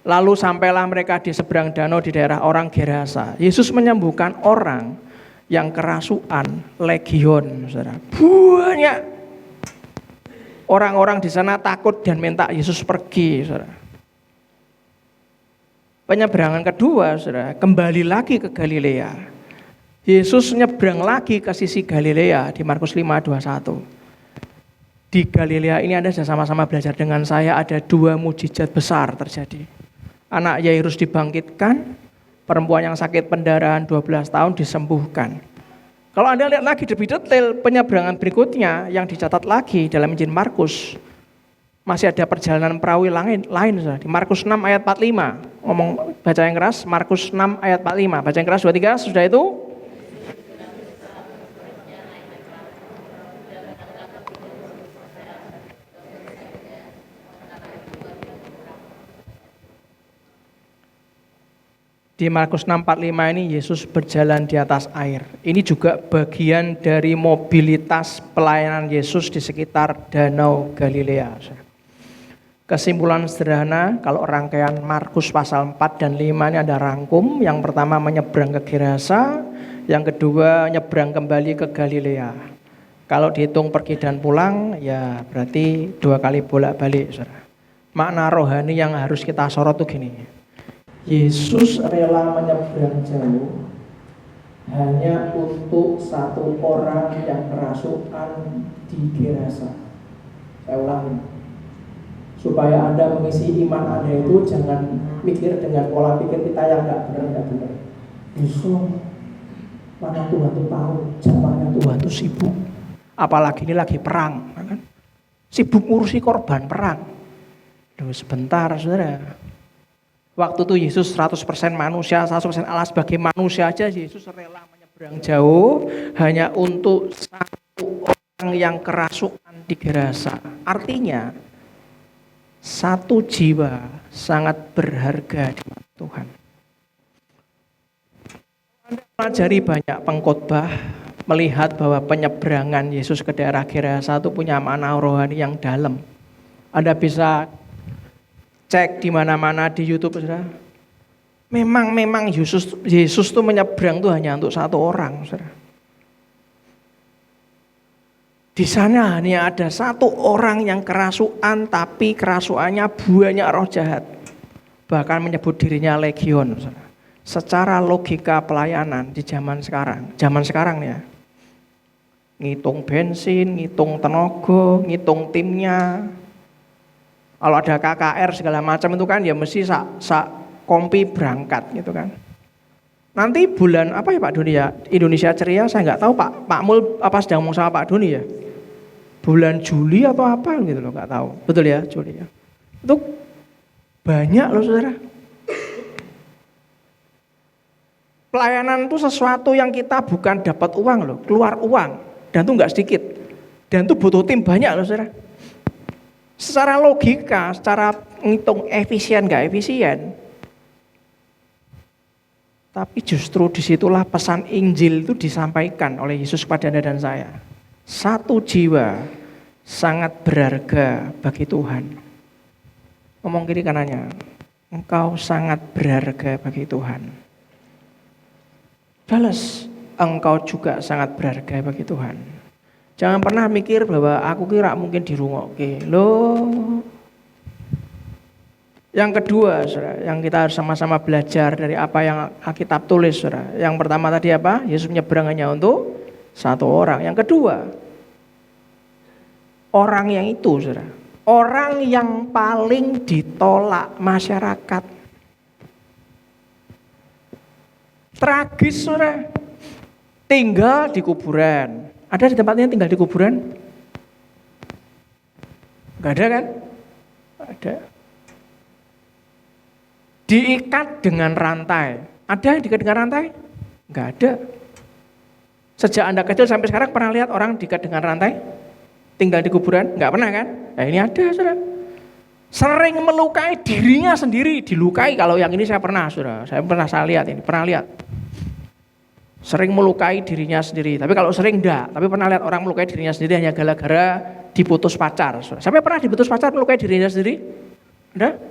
Lalu sampailah mereka di seberang danau di daerah orang Gerasa. Yesus menyembuhkan orang yang kerasukan, legion, saudara. Banyak orang-orang di sana takut dan minta Yesus pergi, saudara. Penyeberangan kedua, saudara, kembali lagi ke Galilea. Yesus nyebrang lagi ke sisi Galilea di Markus 5:21. Di Galilea ini Anda sudah sama-sama belajar dengan saya, ada 2 mujizat besar terjadi. Anak Yairus dibangkitkan, perempuan yang sakit pendarahan 12 tahun disembuhkan. Kalau Anda lihat lagi lebih detail penyeberangan berikutnya yang dicatat lagi dalam Injil Markus, masih ada perjalanan perahu lain di Markus 6 ayat 45. Ngomong baca yang keras, Markus 6 ayat 45. Baca yang keras 2-3, sudah itu? Di Markus 6:45 ini Yesus berjalan di atas air. Ini juga bagian dari mobilitas pelayanan Yesus di sekitar Danau Galilea. Kesimpulan sederhana, kalau rangkaian Markus pasal 4 dan 5 ini ada rangkum. Yang pertama menyeberang ke Gerasa, yang kedua nyeberang kembali ke Galilea. Kalau dihitung pergi dan pulang, ya berarti 2 kali bolak-balik. Makna rohani yang harus kita sorot tuh gini. Yesus rela menyeberang jauh hanya untuk 1 orang yang kerasukan di Gerasa. Saya ulangi, supaya Anda mengisi iman Anda itu jangan mikir dengan pola pikir kita yang enggak benar. Justru mana Tuhan itu tahu, zamannya Tuhan itu sibuk. Apalagi ini lagi perang, kan? Sibuk ngurusi korban perang. Duh, sebentar, saudara. Waktu itu Yesus 100% manusia, 100% Allah. Sebagai manusia aja Yesus rela menyeberang jauh hanya untuk 1 orang yang kerasukan di Gerasa. Artinya 1 jiwa sangat berharga di mata Tuhan. Pelajari banyak pengkhotbah, melihat bahwa penyeberangan Yesus ke daerah Gerasa itu punya makna rohani yang dalam. Anda bisa cek di mana-mana di YouTube, saudara. Memang Yesus tuh menyeberang tuh hanya untuk satu orang, saudara. Di sana hanya ada satu orang yang kerasukan, tapi kerasukannya banyak roh jahat. Bahkan menyebut dirinya legion, saudara. Secara logika pelayanan di zaman sekarang nih ya, ngitung bensin, ngitung tenaga, ngitung timnya. Kalau ada KKR segala macam itu kan ya mesti sak kompi berangkat gitu kan. Nanti bulan apa ya Pak Doni ya, Indonesia Ceria saya nggak tahu Pak Mul apa sedang ngomong sama Pak Doni ya. Bulan Juli atau apa gitu loh, nggak tahu. Betul ya Juli ya. Itu banyak loh saudara. Pelayanan itu sesuatu yang kita bukan dapat uang loh, keluar uang. Dan itu enggak sedikit. Dan itu butuh tim banyak loh saudara. Secara logika, secara ngitung efisien enggak efisien. Tapi justru disitulah pesan Injil itu disampaikan oleh Yesus kepada Anda dan saya. Satu jiwa sangat berharga bagi Tuhan. Ngomong kiri kanannya, engkau sangat berharga bagi Tuhan. Balas, engkau juga sangat berharga bagi Tuhan. Jangan pernah mikir bahwa aku kira mungkin dirungokke. Loh. Yang kedua, saudara, yang kita harus sama-sama belajar dari apa yang Alkitab tulis, saudara. Yang pertama tadi apa? Yesus menyeberang hanya untuk satu orang. Yang kedua, orang yang itu, saudara, orang yang paling ditolak masyarakat. Tragis, saudara. Tinggal di kuburan. Ada di tempatnya tinggal di kuburan? Enggak ada kan? Ada. Diikat dengan rantai. Ada yang diikat dengan rantai? Enggak ada. Sejak Anda kecil sampai sekarang pernah lihat orang diikat dengan rantai? Tinggal di kuburan? Enggak pernah kan? Nah ini ada, saudara. Sering melukai dirinya sendiri, dilukai. Kalau yang ini saya pernah, saudara. Saya lihat ini, pernah lihat. Sering melukai dirinya sendiri. Tapi kalau sering enggak. Tapi pernah lihat orang melukai dirinya sendiri hanya gara-gara diputus pacar. Saudara. Sampai pernah diputus pacar melukai dirinya sendiri? Ada?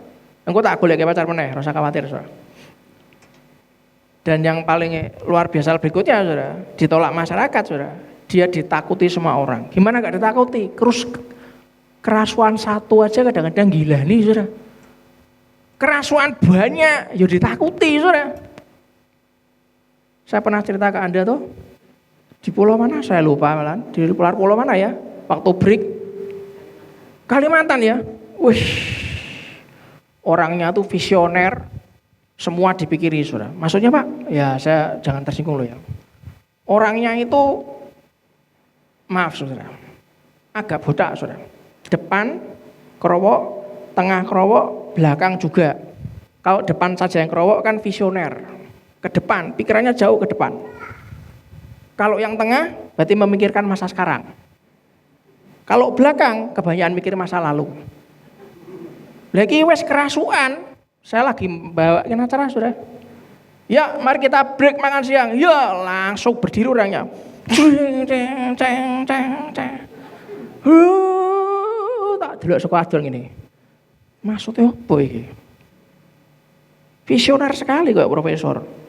Engkau tak boleh kayak pacar meneh, rasa khawatir, saudara. Dan yang paling luar biasa berikutnya, saudara, ditolak masyarakat, saudara. Dia ditakuti semua orang. Gimana enggak ditakuti? Kerasuan satu aja kadang-kadang gila nih, saudara. Kerasuan banyak, ya ditakuti, saudara. Saya pernah cerita ke Anda tuh, di pulau mana? Saya lupa malah. Di pulau mana ya? Waktu break. Kalimantan ya. Wih, orangnya tuh visioner, semua dipikiri, saudara. Maksudnya Pak, ya saya jangan tersinggung loh ya. Orangnya itu, maaf saudara, agak botak saudara. Depan kerowok, tengah kerowok, belakang juga. Kalau depan saja yang kerowok kan visioner. Ke depan, pikirannya jauh ke depan. Kalau yang tengah, berarti memikirkan masa sekarang. Kalau belakang, kebanyakan mikir masa lalu. Lagi wes kerasukan, saya lagi bawain acara sudah. Ya, mari kita break makan siang. Ya, langsung berdiri orangnya. Tak delok saka adol ngene. Maksudnya apa iki? Visioner sekali kok profesor.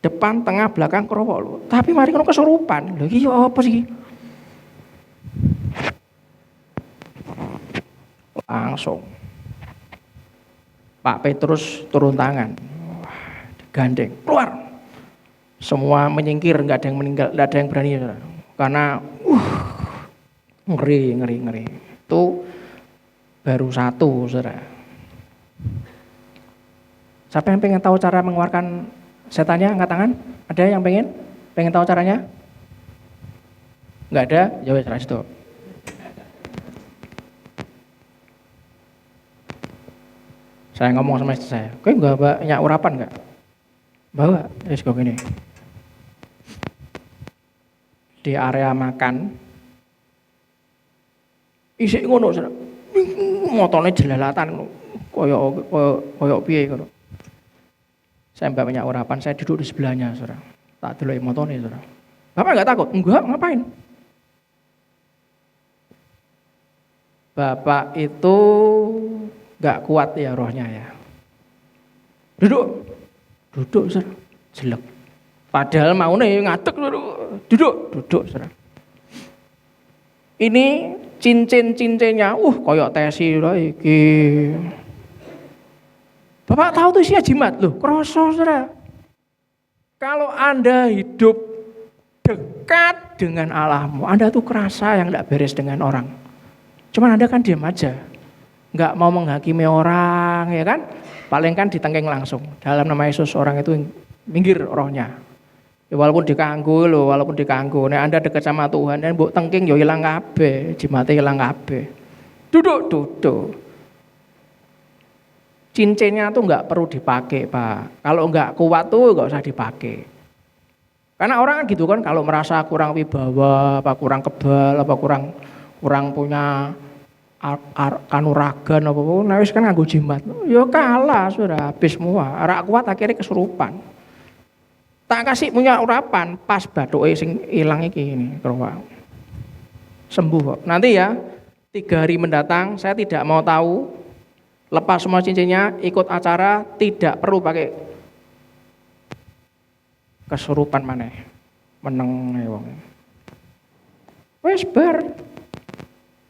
Depan, tengah, belakang kerowok lho. Tapi mari kono kesurupan. Lho iki apa sih? Langsung Pak Petrus turun tangan. Wah, digandeng, keluar. Semua menyingkir, enggak ada yang meninggal, enggak ada yang berani. Karena ngeri. Itu baru satu, saudara. Siapa yang pengen tahu cara mengeluarkan setannya? Angkat tangan. Ada yang pengen tahu caranya? Enggak ada? Ya wes itu. Saya ngomong sama istri saya, kau enggak banyak urapan enggak? Bawa, kok gini. Di area makan, isik ngono, motornya jelalatan, koyok piye ngono. Saya banyak urapan, saya duduk di sebelahnya, saudara. Tak delok motone, saudara. Bapak nggak takut? Enggak, ngapain? Bapak itu nggak kuat ya rohnya ya. Duduk, saudara. Jelek. Padahal mau nih ngadeg, duduk, saudara. Ini cincin-cincinnya, koyok tesi loh iki. Bapak tahu tuh isinya jimat loh, kroso saudara. Kalau Anda hidup dekat dengan Allahmu, Anda tuh kerasa yang tidak beres dengan orang. Cuman Anda kan diam aja, nggak mau menghakimi orang, ya kan? Paling kan ditengking langsung. Dalam nama Yesus orang itu minggir rohnya. Ya, walaupun dikanggu. Nek Anda dekat sama Tuhan, dan mbok tengking yo hilang kabeh, jimate hilang kabeh. Duduk. Cincinnya tuh nggak perlu dipakai, Pak. Kalau nggak kuat tuh nggak usah dipakai. Karena orang kan gitu kan, kalau merasa kurang wibawa, apa kurang kebal, apa kurang punya kanuragan apa pun, nah wis kan nganggo jimat. Yo kalah sudah, habis semua. Ora kuat akhirnya kesurupan. Tak kasih punya urapan, pas bathuke sing ilang iki ini, sembuh kok. Nanti ya 3 hari mendatang saya tidak mau tahu. Lepas semua cincinnya, ikut acara, tidak perlu pakai kesurupan maneh. Meneng wong. Wes bar.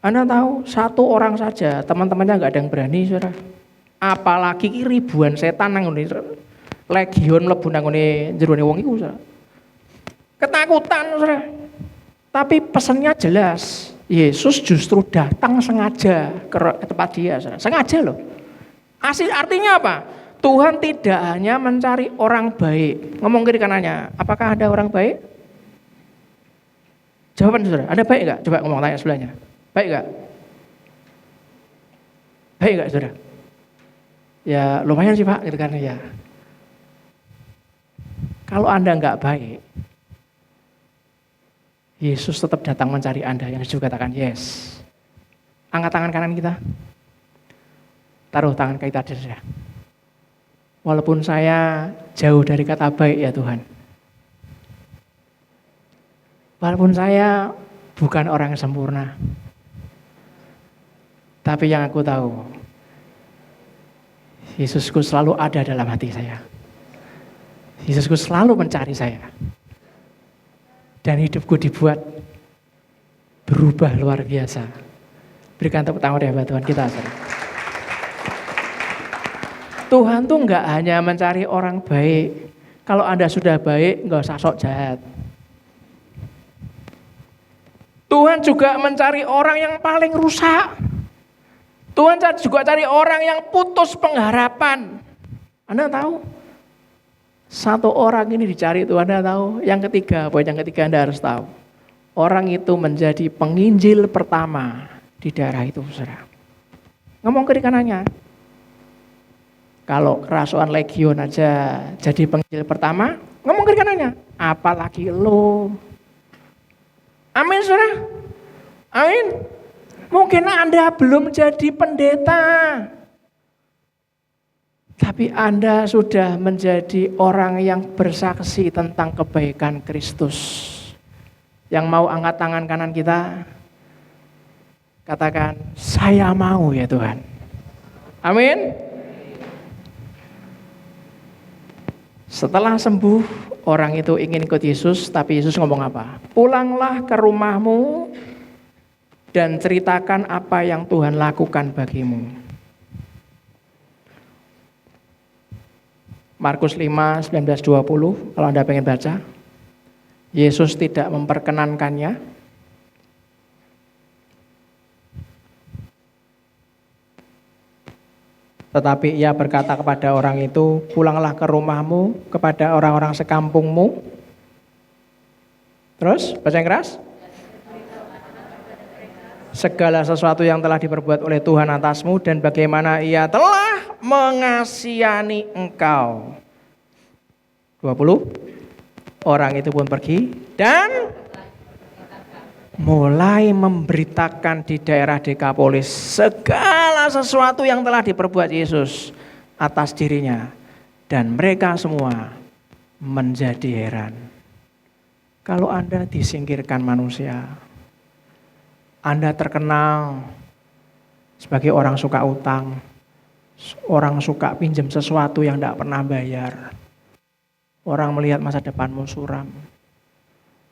Anda tahu, 1 orang saja, teman-temannya enggak ada yang berani, Saudara. Apalagi ribuan setan nang ngene legion mlebu nang ngene jerone wong iku, Saudara. Ketakutan, Saudara. Tapi pesannya jelas. Yesus justru datang sengaja ke tempat dia, Saudara. Sengaja loh. Artinya apa? Tuhan tidak hanya mencari orang baik. Ngomong kiri kanannya, apakah ada orang baik? Jawaban saudara, ada baik enggak? Coba ngomong tanya sebelahnya. Baik enggak? Baik enggak saudara? Ya lumayan sih Pak, gitu kan ya. Kalau Anda enggak baik, Yesus tetap datang mencari Anda. Yang juga katakan yes. Angkat tangan kanan kita. Taruh tangan kita di saudara. Walaupun saya jauh dari kata baik ya Tuhan. Walaupun saya bukan orang yang sempurna. Tapi yang aku tahu, Yesusku selalu ada dalam hati saya. Yesusku selalu mencari saya. Dan hidupku dibuat berubah luar biasa. Berikan tepuk tangan ya Tuhan kita. Saudara. Tuhan tuh enggak hanya mencari orang baik. Kalau Anda sudah baik, enggak usah sok jahat. Tuhan juga mencari orang yang paling rusak. Tuhan juga cari orang yang putus pengharapan. Anda tahu? 1 orang ini dicari Tuhan, Anda tahu? Yang ketiga, poin yang ketiga Anda harus tahu. Orang itu menjadi penginjil pertama di daerah itu, saudara. Ngomong kiri kanannya. Kalau kerasuan legion aja jadi penginjil pertama, ngomong kiri kanannya. Apalagi lo. Amin, saudara. Amin. Mungkin Anda belum jadi pendeta. Tapi Anda sudah menjadi orang yang bersaksi tentang kebaikan Kristus. Yang mau angkat tangan kanan kita, katakan, saya mau ya Tuhan. Amin. Setelah sembuh, orang itu ingin ikut Yesus, tapi Yesus ngomong apa? Pulanglah ke rumahmu dan ceritakan apa yang Tuhan lakukan bagimu. Markus 5, 19-20, kalau Anda pengen baca. Yesus tidak memperkenankannya. Tetapi ia berkata kepada orang itu, pulanglah ke rumahmu, kepada orang-orang sekampungmu. Terus, baca yang keras. Segala sesuatu yang telah diperbuat oleh Tuhan atasmu dan bagaimana ia telah mengasihani engkau. 20. Orang itu pun pergi dan mulai memberitakan di daerah Dekapolis segala sesuatu yang telah diperbuat Yesus atas dirinya Dan mereka semua menjadi heran. Kalau Anda disingkirkan manusia, Anda terkenal sebagai orang suka utang, orang suka pinjam sesuatu yang tidak pernah bayar. Orang melihat masa depanmu suram.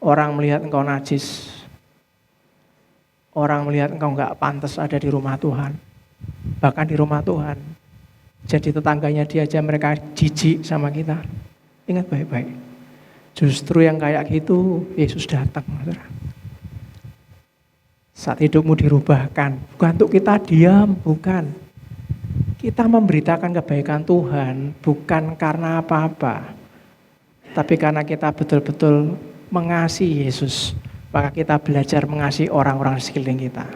Orang melihat engkau najis. Orang melihat engkau enggak pantas ada di rumah Tuhan. Bahkan di rumah Tuhan. Jadi tetangganya dia aja mereka jijik sama kita. Ingat baik-baik. Justru yang kayak gitu Yesus datang. Saudara. Saat hidupmu dirubahkan. Bukan untuk kita diam, bukan. Kita memberitakan kebaikan Tuhan bukan karena apa-apa. Tapi karena kita betul-betul mengasihi Yesus. Maka kita belajar mengasihi orang-orang di sekeliling kita.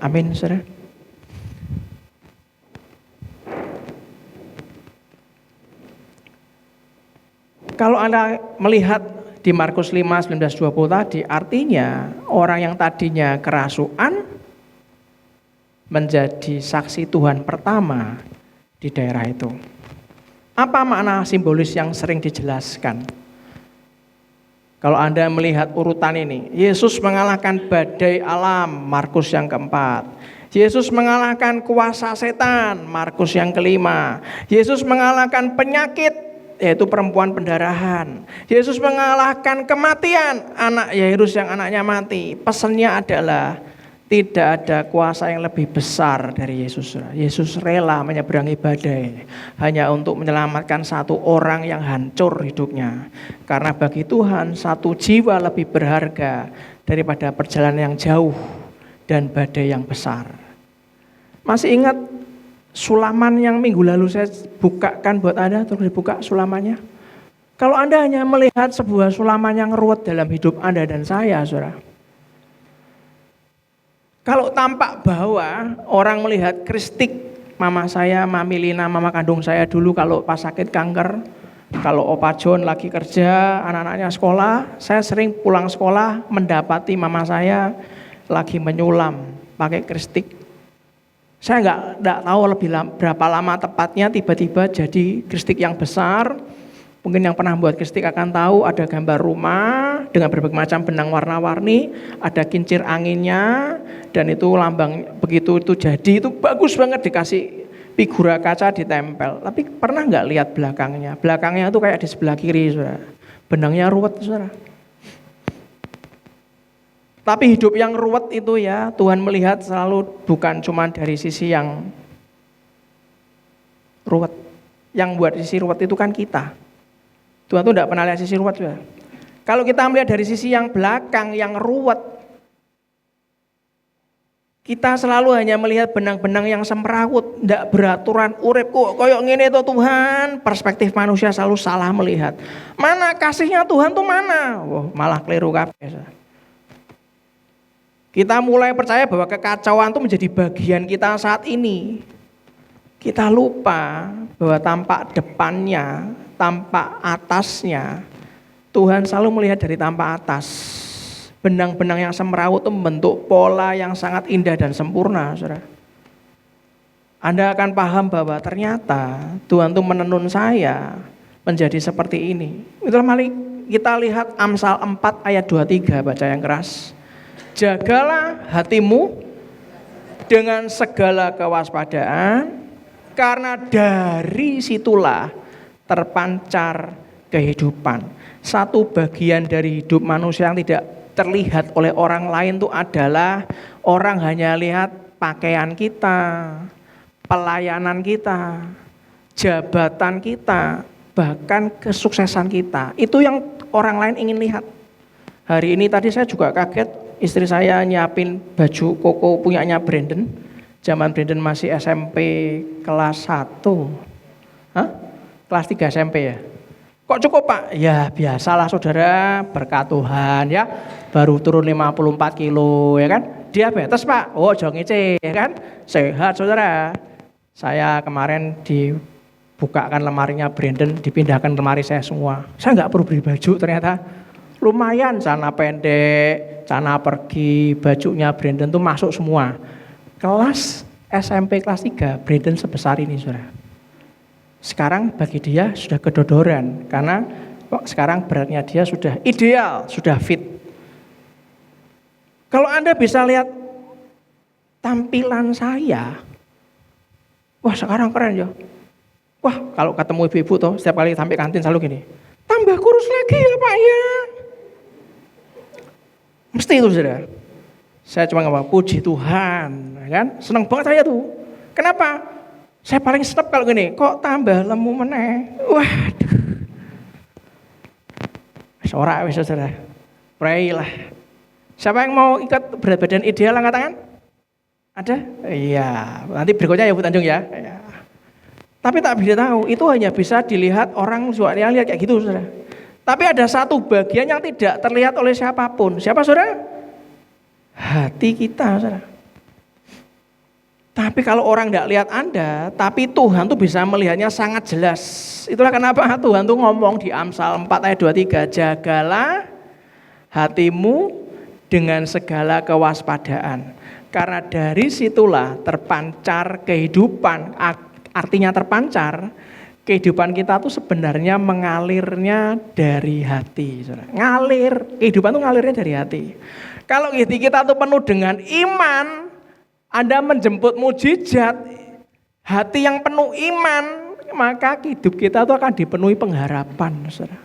Amin, saudara. Kalau Anda melihat di Markus 5, 19-20 tadi, artinya orang yang tadinya kerasukan menjadi saksi Tuhan pertama di daerah itu. Apa makna simbolis yang sering dijelaskan? Kalau Anda melihat urutan ini, Yesus mengalahkan badai alam, Markus yang keempat. Yesus mengalahkan kuasa setan, Markus yang kelima. Yesus mengalahkan penyakit, yaitu perempuan pendarahan. Yesus mengalahkan kematian, anak Yairus yang anaknya mati. Pesannya adalah tidak ada kuasa yang lebih besar dari Yesus. Yesus rela menyeberangi badai hanya untuk menyelamatkan satu orang yang hancur hidupnya. Karena bagi Tuhan satu jiwa lebih berharga daripada perjalanan yang jauh dan badai yang besar. Masih ingat sulaman yang minggu lalu saya bukakan buat Anda, terus dibuka sulamannya? Kalau Anda hanya melihat sebuah sulaman yang ruwet dalam hidup Anda dan saya, saudara. Kalau tampak bahwa orang melihat kristik mama saya, Mami Lina, mama kandung saya dulu kalau pas sakit kanker, kalau Opa John lagi kerja, anak-anaknya sekolah, saya sering pulang sekolah mendapati mama saya lagi menyulam pakai kristik. Saya enggak tahu berapa lama tepatnya tiba-tiba jadi kristik yang besar. Mungkin yang pernah buat kristik akan tahu ada gambar rumah dengan berbagai macam benang warna-warni, ada kincir anginnya, dan itu lambang begitu itu jadi itu bagus banget dikasih figura kaca ditempel. Tapi pernah nggak lihat belakangnya? Belakangnya itu kayak di sebelah kiri, saudara. Benangnya ruwet, saudara. Tapi hidup yang ruwet itu ya Tuhan melihat selalu bukan cuma dari sisi yang ruwet. Yang buat sisi ruwet itu kan kita. Tuhan itu tidak pernah lihat sisi ruwet. Ya. Kalau kita melihat dari sisi yang belakang, yang ruwet, kita selalu hanya melihat benang-benang yang semrawut, tidak beraturan, urip kok koyok ngene itu Tuhan. Perspektif manusia selalu salah melihat. Mana kasihnya Tuhan tuh mana? Wah, malah keliru kabeh. Kita mulai percaya bahwa kekacauan itu menjadi bagian kita saat ini. Kita lupa bahwa tampak depannya, tampak atasnya, Tuhan selalu melihat dari tampak atas. Benang-benang yang semrawut itu membentuk pola yang sangat indah dan sempurna, saudara. Anda akan paham bahwa ternyata Tuhan itu menenun saya menjadi seperti ini. Itulah mari kita lihat Amsal 4 ayat 23, baca yang keras. Jagalah hatimu dengan segala kewaspadaan, karena dari situlah terpancar kehidupan. Satu bagian dari hidup manusia yang tidak terlihat oleh orang lain itu adalah orang hanya lihat pakaian kita, pelayanan kita, jabatan kita, bahkan kesuksesan kita. Itu yang orang lain ingin lihat. Hari ini tadi saya juga kaget, istri saya nyiapin baju koko punyanya Brandon. Zaman Brandon masih SMP kelas 1. Hah? Kelas 3 SMP ya? Kok cukup Pak? Ya biasalah saudara, berkat Tuhan ya. Baru turun 54 kilo ya kan. Diabetes Pak, oh jangan ngece ya kan. Sehat saudara. Saya kemarin dibukakan lemarinya Brandon, dipindahkan lemari saya semua. Saya nggak perlu beli baju ternyata. Lumayan celana pendek, celana pergi, bajunya Brandon tuh masuk semua. Kelas SMP kelas 3, Brandon sebesar ini saudara. Sekarang bagi dia sudah kedodoran karena kok sekarang beratnya dia sudah ideal, sudah fit. Kalau Anda bisa lihat tampilan saya, wah sekarang keren ya. Wah kalau ketemu ibu-ibu tuh setiap kali sampai kantin selalu gini, tambah kurus lagi ya Pak ya. Mesti itu saudara. Saya cuma ngomong puji Tuhan, kan? Senang banget saya tuh. Kenapa? Saya paling senep kalau gini, kok tambah lemu meneh. Waduh. Ora wis saudara. Pray lah. Siapa yang mau ikut berat badan ideal angkat tangan? Ada? Iya. Nanti berikutnya ya Bu Tanjung ya. Iya. Tapi tak bisa tahu, itu hanya bisa dilihat orang suaranya lihat kayak gitu saudara. Tapi ada satu bagian yang tidak terlihat oleh siapapun. Siapa saudara? Hati kita saudara. Tapi kalau orang tidak lihat Anda, tapi Tuhan tuh bisa melihatnya sangat jelas. Itulah kenapa Tuhan tuh ngomong di Amsal 4 ayat 23, jagalah hatimu dengan segala kewaspadaan. Karena dari situlah terpancar kehidupan, artinya terpancar, kehidupan kita tuh sebenarnya mengalirnya dari hati. Saudara. Ngalir, kehidupan tuh ngalirnya dari hati. Kalau hati kita tuh penuh dengan iman, Anda menjemput mujizat, hati yang penuh iman, maka hidup kita itu akan dipenuhi pengharapan. Saudara.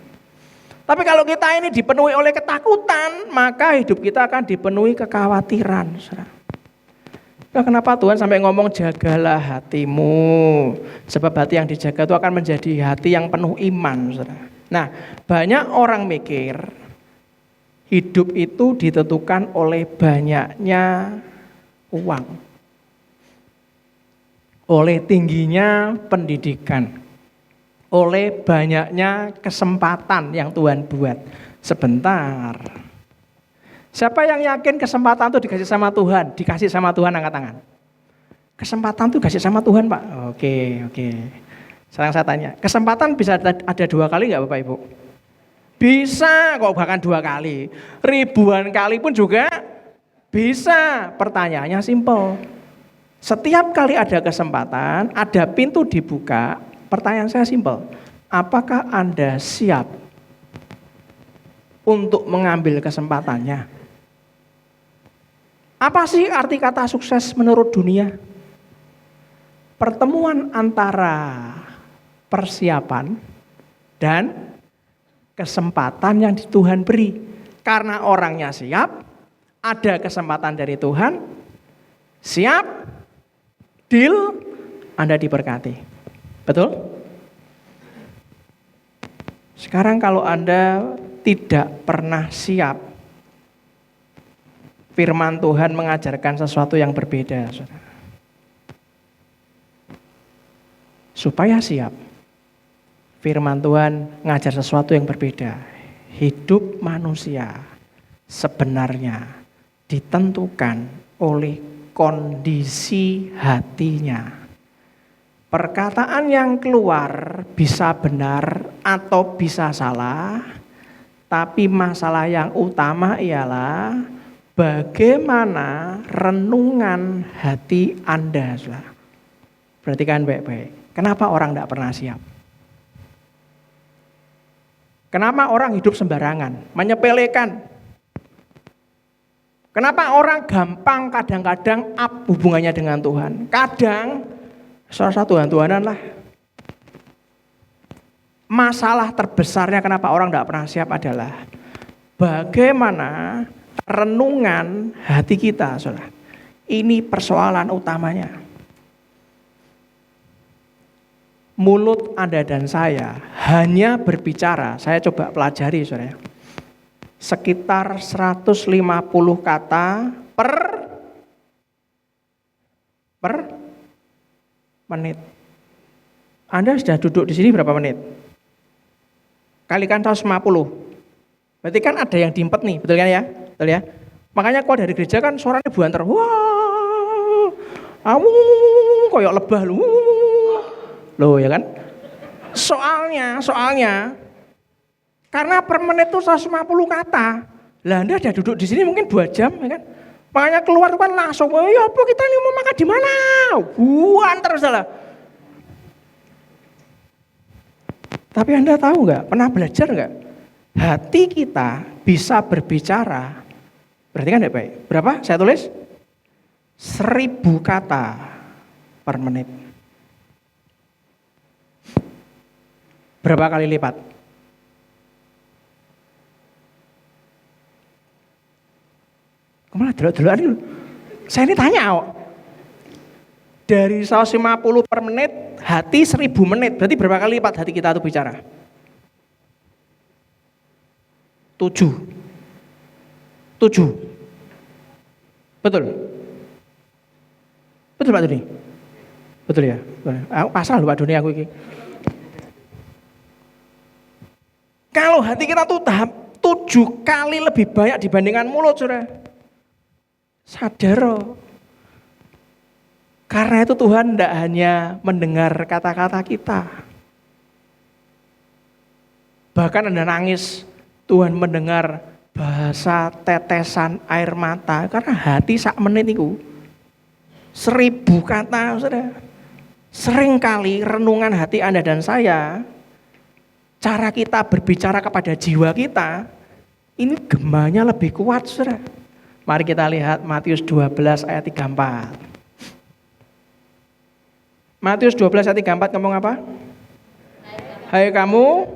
Tapi kalau kita ini dipenuhi oleh ketakutan, maka hidup kita akan dipenuhi kekhawatiran. Saudara. Nah, kenapa Tuhan sampai ngomong jagalah hatimu, sebab hati yang dijaga itu akan menjadi hati yang penuh iman. Saudara. Nah, banyak orang mikir hidup itu ditentukan oleh banyaknya uang, oleh tingginya pendidikan, oleh banyaknya kesempatan yang Tuhan buat. Sebentar. Siapa yang yakin kesempatan itu dikasih sama Tuhan? Dikasih sama Tuhan, angkat tangan. Kesempatan itu dikasih sama Tuhan, Pak. Oke. Sekarang saya tanya, kesempatan bisa ada 2 kali nggak Bapak Ibu? Bisa, kok bahkan 2 kali. Ribuan kali pun juga bisa. Pertanyaannya simpel. Setiap kali ada kesempatan, ada pintu dibuka, pertanyaan saya simpel. Apakah Anda siap untuk mengambil kesempatannya? Apa sih arti kata sukses menurut dunia? Pertemuan antara persiapan dan kesempatan yang Tuhan beri. Karena orangnya siap, ada kesempatan dari Tuhan, siap, deal, Anda diberkati. Betul? Sekarang kalau Anda tidak pernah siap, firman Tuhan mengajarkan sesuatu yang berbeda. Saudara. Supaya siap, firman Tuhan mengajar sesuatu yang berbeda. Hidup manusia sebenarnya ditentukan oleh kondisi hatinya. Perkataan yang keluar bisa benar atau bisa salah, tapi masalah yang utama ialah bagaimana renungan hati Anda. Perhatikan baik-baik. Kenapa orang tidak pernah siap? Kenapa orang hidup sembarangan, menyepelekan? Kenapa orang gampang kadang-kadang up hubungannya dengan Tuhan? Kadang salah satu Tuhanan lah. Masalah terbesarnya kenapa orang tidak pernah siap adalah bagaimana renungan hati kita, saudara. Ini persoalan utamanya. Mulut Anda dan saya hanya berbicara, saya coba pelajari saudara, sekitar 150 kata per menit. Anda sudah duduk di sini berapa menit? Kalikan 150. Berarti kan ada yang diempet nih, betul kan ya? Betul ya? Makanya kalau dari gereja kan suaranya buanter. Wah, koyok lebah lu. Loh ya kan? Soalnya karena per menit itu 150 kata. Lah Anda udah duduk di sini mungkin 2 jam ya kan? Makanya keluar itu kan langsung, ya apa kita ini mau makan di mana? Buan terus lah. Tapi Anda tahu nggak, pernah belajar nggak? Hati kita bisa berbicara, perhatikan ya baik, berapa saya tulis? 1000 kata per menit. Berapa kali lipat? Kemana delok-delokan itu? Saya ini tanya kok. Dari 150 per menit, hati 1000 menit. Berarti berapa kali lipat hati kita itu bicara? 7. Betul? Betul Pak Doni? Betul ya? Aku pasal loh Pak Doni aku ini. Kalau hati kita tuh tahap 7 kali lebih banyak dibandingkan mulut, saudara. Sadar loh. Karena itu Tuhan tidak hanya mendengar kata-kata kita. Bahkan Anda nangis, Tuhan mendengar bahasa tetesan air mata. Karena hati sak menit itu 1000 kata, saudara. Seringkali renungan hati Anda dan saya, cara kita berbicara kepada jiwa kita, ini gemanya lebih kuat, saudara. Mari kita lihat Matius 12 ayat 34. Matius 12 ayat 34 ngomong apa? Hai kamu,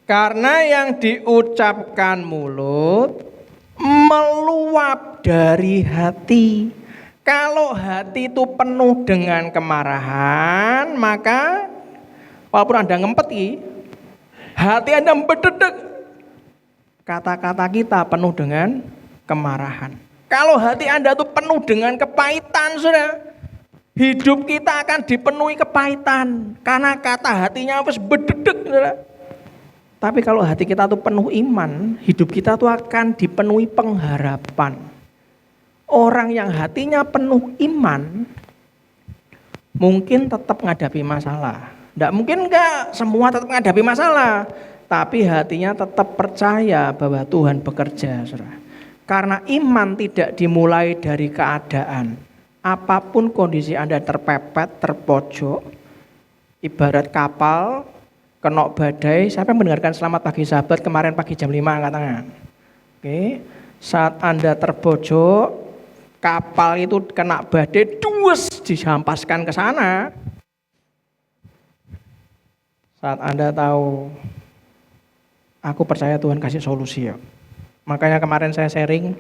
karena yang diucapkan mulut meluap dari hati. Kalau hati itu penuh dengan kemarahan, maka walaupun Anda ngempet, hati Anda berdedek. Kata-kata kita penuh dengan kemarahan. Kalau hati Anda itu penuh dengan kepahitan, saudara, hidup kita akan dipenuhi kepahitan. Karena kata hatinya harus berdedek, saudara. Tapi kalau hati kita itu penuh iman, hidup kita itu akan dipenuhi pengharapan. Orang yang hatinya penuh iman, mungkin tetap menghadapi masalah. Tidak mungkin enggak, semua tetap menghadapi masalah. Tapi hatinya tetap percaya bahwa Tuhan bekerja, saudara. Karena iman tidak dimulai dari keadaan. Apapun kondisi Anda terpepet, terpojok, ibarat kapal, kena badai. Siapa yang mendengarkan Selamat Pagi Sahabat kemarin pagi jam 5 angkat tangan. Oke. Saat Anda terpojok, kapal itu kena badai, dues dihampaskan ke sana. Saat Anda tahu, aku percaya Tuhan kasih solusi ya. Makanya kemarin saya sharing,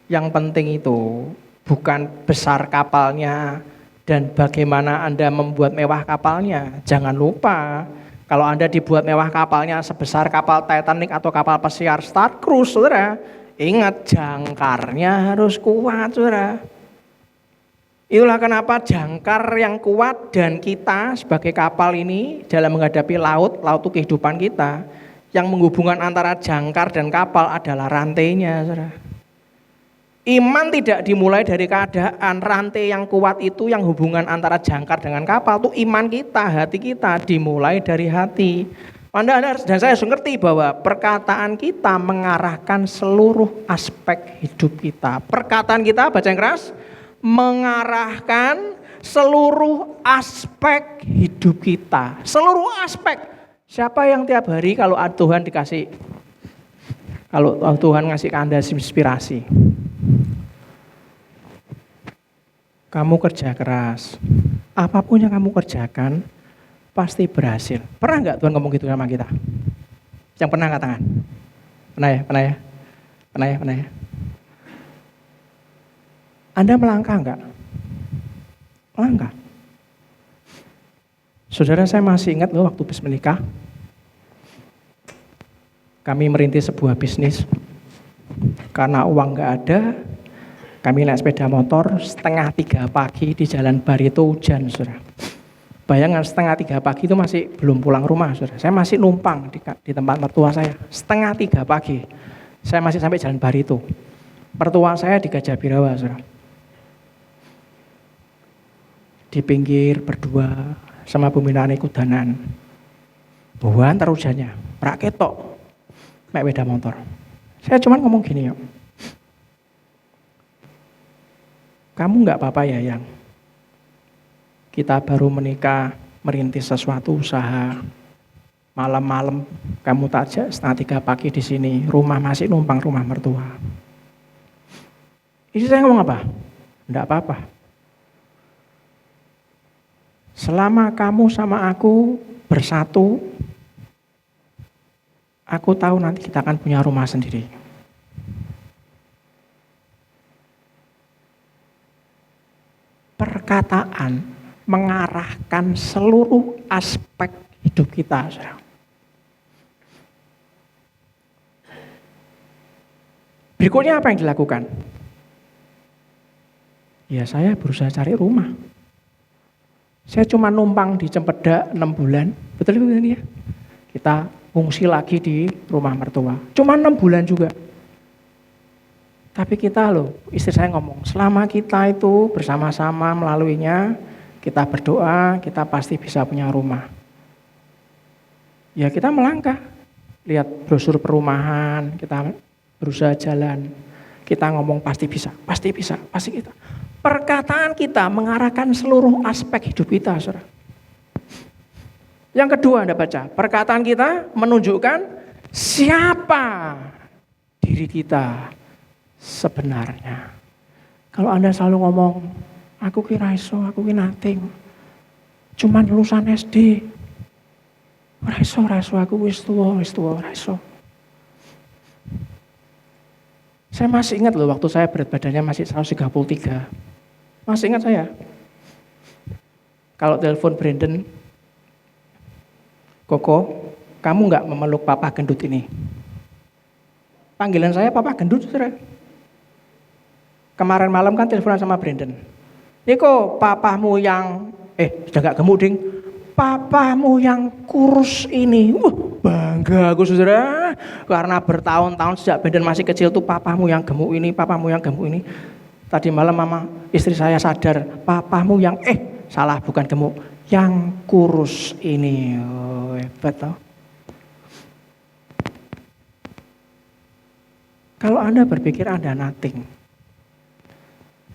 yang penting itu bukan besar kapalnya dan bagaimana Anda membuat mewah kapalnya. Jangan lupa, kalau Anda dibuat mewah kapalnya sebesar kapal Titanic atau kapal pesiar Star Cruise, saudara, ingat jangkarnya harus kuat, saudara. Itulah kenapa jangkar yang kuat dan kita sebagai kapal ini dalam menghadapi laut itu kehidupan kita. Yang menghubungkan antara jangkar dan kapal adalah rantainya, saudara. Iman tidak dimulai dari keadaan, rantai yang kuat itu yang hubungan antara jangkar dengan kapal itu iman kita, hati kita dimulai dari hati. Anda dan saya harus mengerti bahwa perkataan kita mengarahkan seluruh aspek hidup kita. Perkataan kita, baca yang keras, mengarahkan seluruh aspek hidup kita. Seluruh aspek. Siapa yang tiap hari kalau Tuhan dikasih, kalau Tuhan ngasih ke Anda inspirasi, kamu kerja keras, apapun yang kamu kerjakan pasti berhasil. Pernah nggak Tuhan ngomong gitu sama kita? Yang pernah angkat tangan? Pernah ya? Anda melangkah nggak? Melangkah. Saudara, saya masih ingat loh waktu habis menikah, kami merintis sebuah bisnis. Karena uang nggak ada, kami naik sepeda motor 2:30 pagi di Jalan Barito, hujan, saudara. Bayangkan 2:30 pagi itu masih belum pulang rumah, saudara. Saya masih numpang di tempat mertua saya. 2:30 pagi, saya masih sampai Jalan Barito. Mertua saya di Gajah Birawa, saudara. Di pinggir berdua sama Buminane Kudanan. Buan terus hujannya, rak ketok, mek beda motor. Saya cuma ngomong gini, yuk. Kamu nggak apa-apa ya yang kita baru menikah, merintis sesuatu usaha, malam-malam kamu tak ajak setengah 3 pagi di sini, rumah masih numpang rumah mertua. Istri saya ngomong apa? Enggak apa-apa. Selama kamu sama aku bersatu, aku tahu nanti kita akan punya rumah sendiri. Perkataan mengarahkan seluruh aspek hidup kita. Berikutnya apa yang dilakukan? Ya saya berusaha cari rumah. Saya cuma numpang di Cempedak 6 bulan. Betul itu ya? Kita ngungsi lagi di rumah mertua. Cuma 6 bulan juga. Tapi kita loh, istri saya ngomong, selama kita itu bersama-sama melaluinya, kita berdoa, kita pasti bisa punya rumah. Ya kita melangkah, lihat brosur perumahan, kita berusaha jalan, kita ngomong pasti bisa, pasti bisa, pasti kita. Perkataan kita mengarahkan seluruh aspek hidup kita, saudara. Yang kedua Anda baca, perkataan kita menunjukkan siapa diri kita sebenarnya. Kalau Anda selalu ngomong, aku kira iso, aku kira nothing, cuman lulusan SD, raiso, aku wis tua, raiso. Saya masih ingat loh waktu saya berat badannya masih 133. Masih ingat saya. Kalau telepon Brandon, Koko, kamu nggak memeluk papa gendut ini? Panggilan saya papa gendut, saudara. Kemarin malam kan teleponan sama Brandon. Niko, papamu yang, sudah gak gemuk ding. Papamu yang kurus ini. Bangga aku saudara. Karena bertahun-tahun sejak Brandon masih kecil tuh papamu yang gemuk ini, papamu yang gemuk ini. Tadi malam mama, istri saya sadar, papamu yang, salah bukan gemuk. Yang kurus ini. Oh, hebat toh. Kalau Anda berpikir Anda nothing.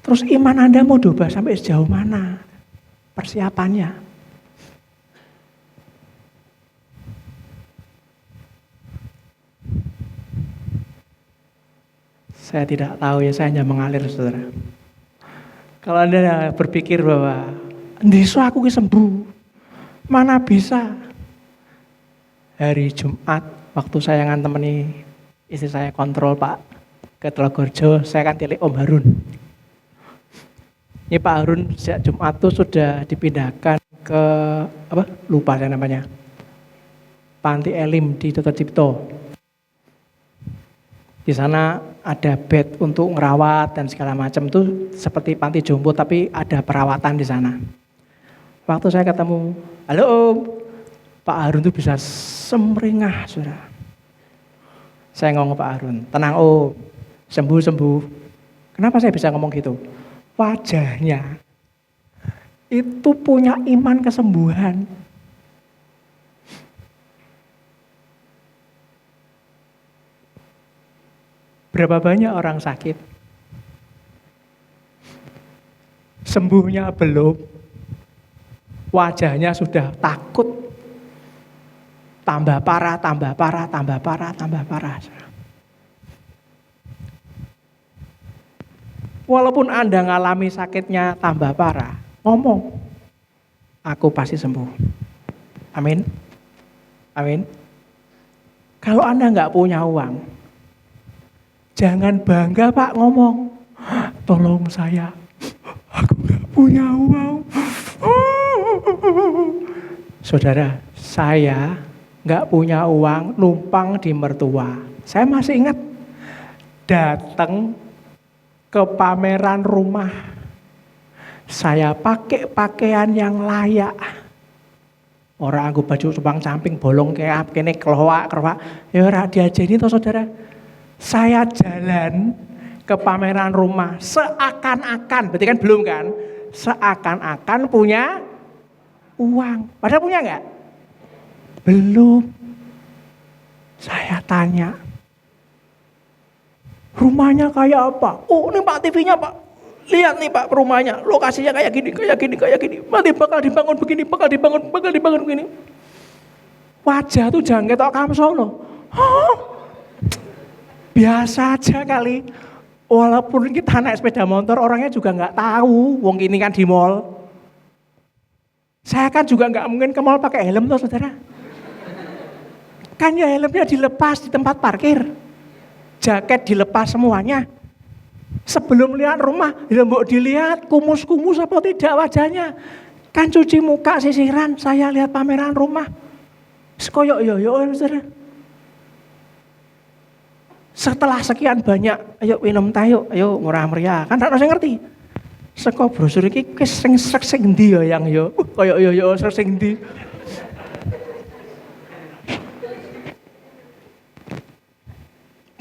Terus iman Anda mau diubah sampai sejauh mana? Persiapannya. Saya tidak tahu ya, saya hanya mengalir saudara. Kalau Anda berpikir bahwa, ndiso aku sembuh, mana bisa. Hari Jumat, waktu saya ngantemeni istri saya kontrol Pak ke Telogorjo, saya kan tilik Om Harun. Ini Pak Harun sejak Jumat itu sudah dipindahkan ke lupa saya namanya, Panti Elim di Dr. Cipto. Di sana ada bed untuk ngerawat dan segala macam, itu seperti panti jompo tapi ada perawatan di sana. Waktu saya ketemu, halo Om, Pak Harun itu bisa semringah saudara. Saya ngomong Pak Harun, tenang Om, sembuh. Kenapa saya bisa ngomong gitu? Wajahnya itu punya iman kesembuhan. Berapa banyak orang sakit? Sembuhnya belum. Wajahnya sudah takut. Tambah parah. Walaupun Anda ngalami sakitnya tambah parah, ngomong, aku pasti sembuh. Amin. Kalau Anda nggak punya uang, jangan bangga Pak ngomong, tolong saya, aku nggak punya uang. Saudara, saya nggak punya uang, numpang di mertua. Saya masih ingat, datang ke pameran rumah, saya pakai pakaian yang layak. Orang aku baju subang camping bolong kayak kene keloak. Ya ora diajeni toh saudara. Saya jalan ke pameran rumah seakan-akan, berarti kan belum kan? Seakan-akan punya uang. Padahal punya enggak? Belum. Saya tanya, Rumahnya kayak apa? Oh, ini Pak TV-nya Pak. Lihat nih Pak rumahnya, lokasinya kayak gini, kayak gini, kayak gini. Nanti bakal dibangun begini, bakal dibangun begini. Wajah tuh jangan ketok kamsono. Oh, biasa aja kali. Walaupun kita naik sepeda motor, orangnya juga nggak tahu. Wong ini kan di mall. Saya kan juga nggak mungkin ke mall pakai helm tuh saudara. Kan ya helmnya dilepas di tempat parkir. Jaket dilepas semuanya. Sebelum lihat rumah, mbok dilihat kumus-kumus apa tidak wajahnya. Kan cuci muka sisiran, saya lihat pameran rumah. Sekoyok yo saudara. Setelah sekian banyak, ayo minum tayo, ayo murah meriah. Kan tak usah ngerti. Seko brosur iki sing ndi ya yang yo. Koyok yo sing ndi.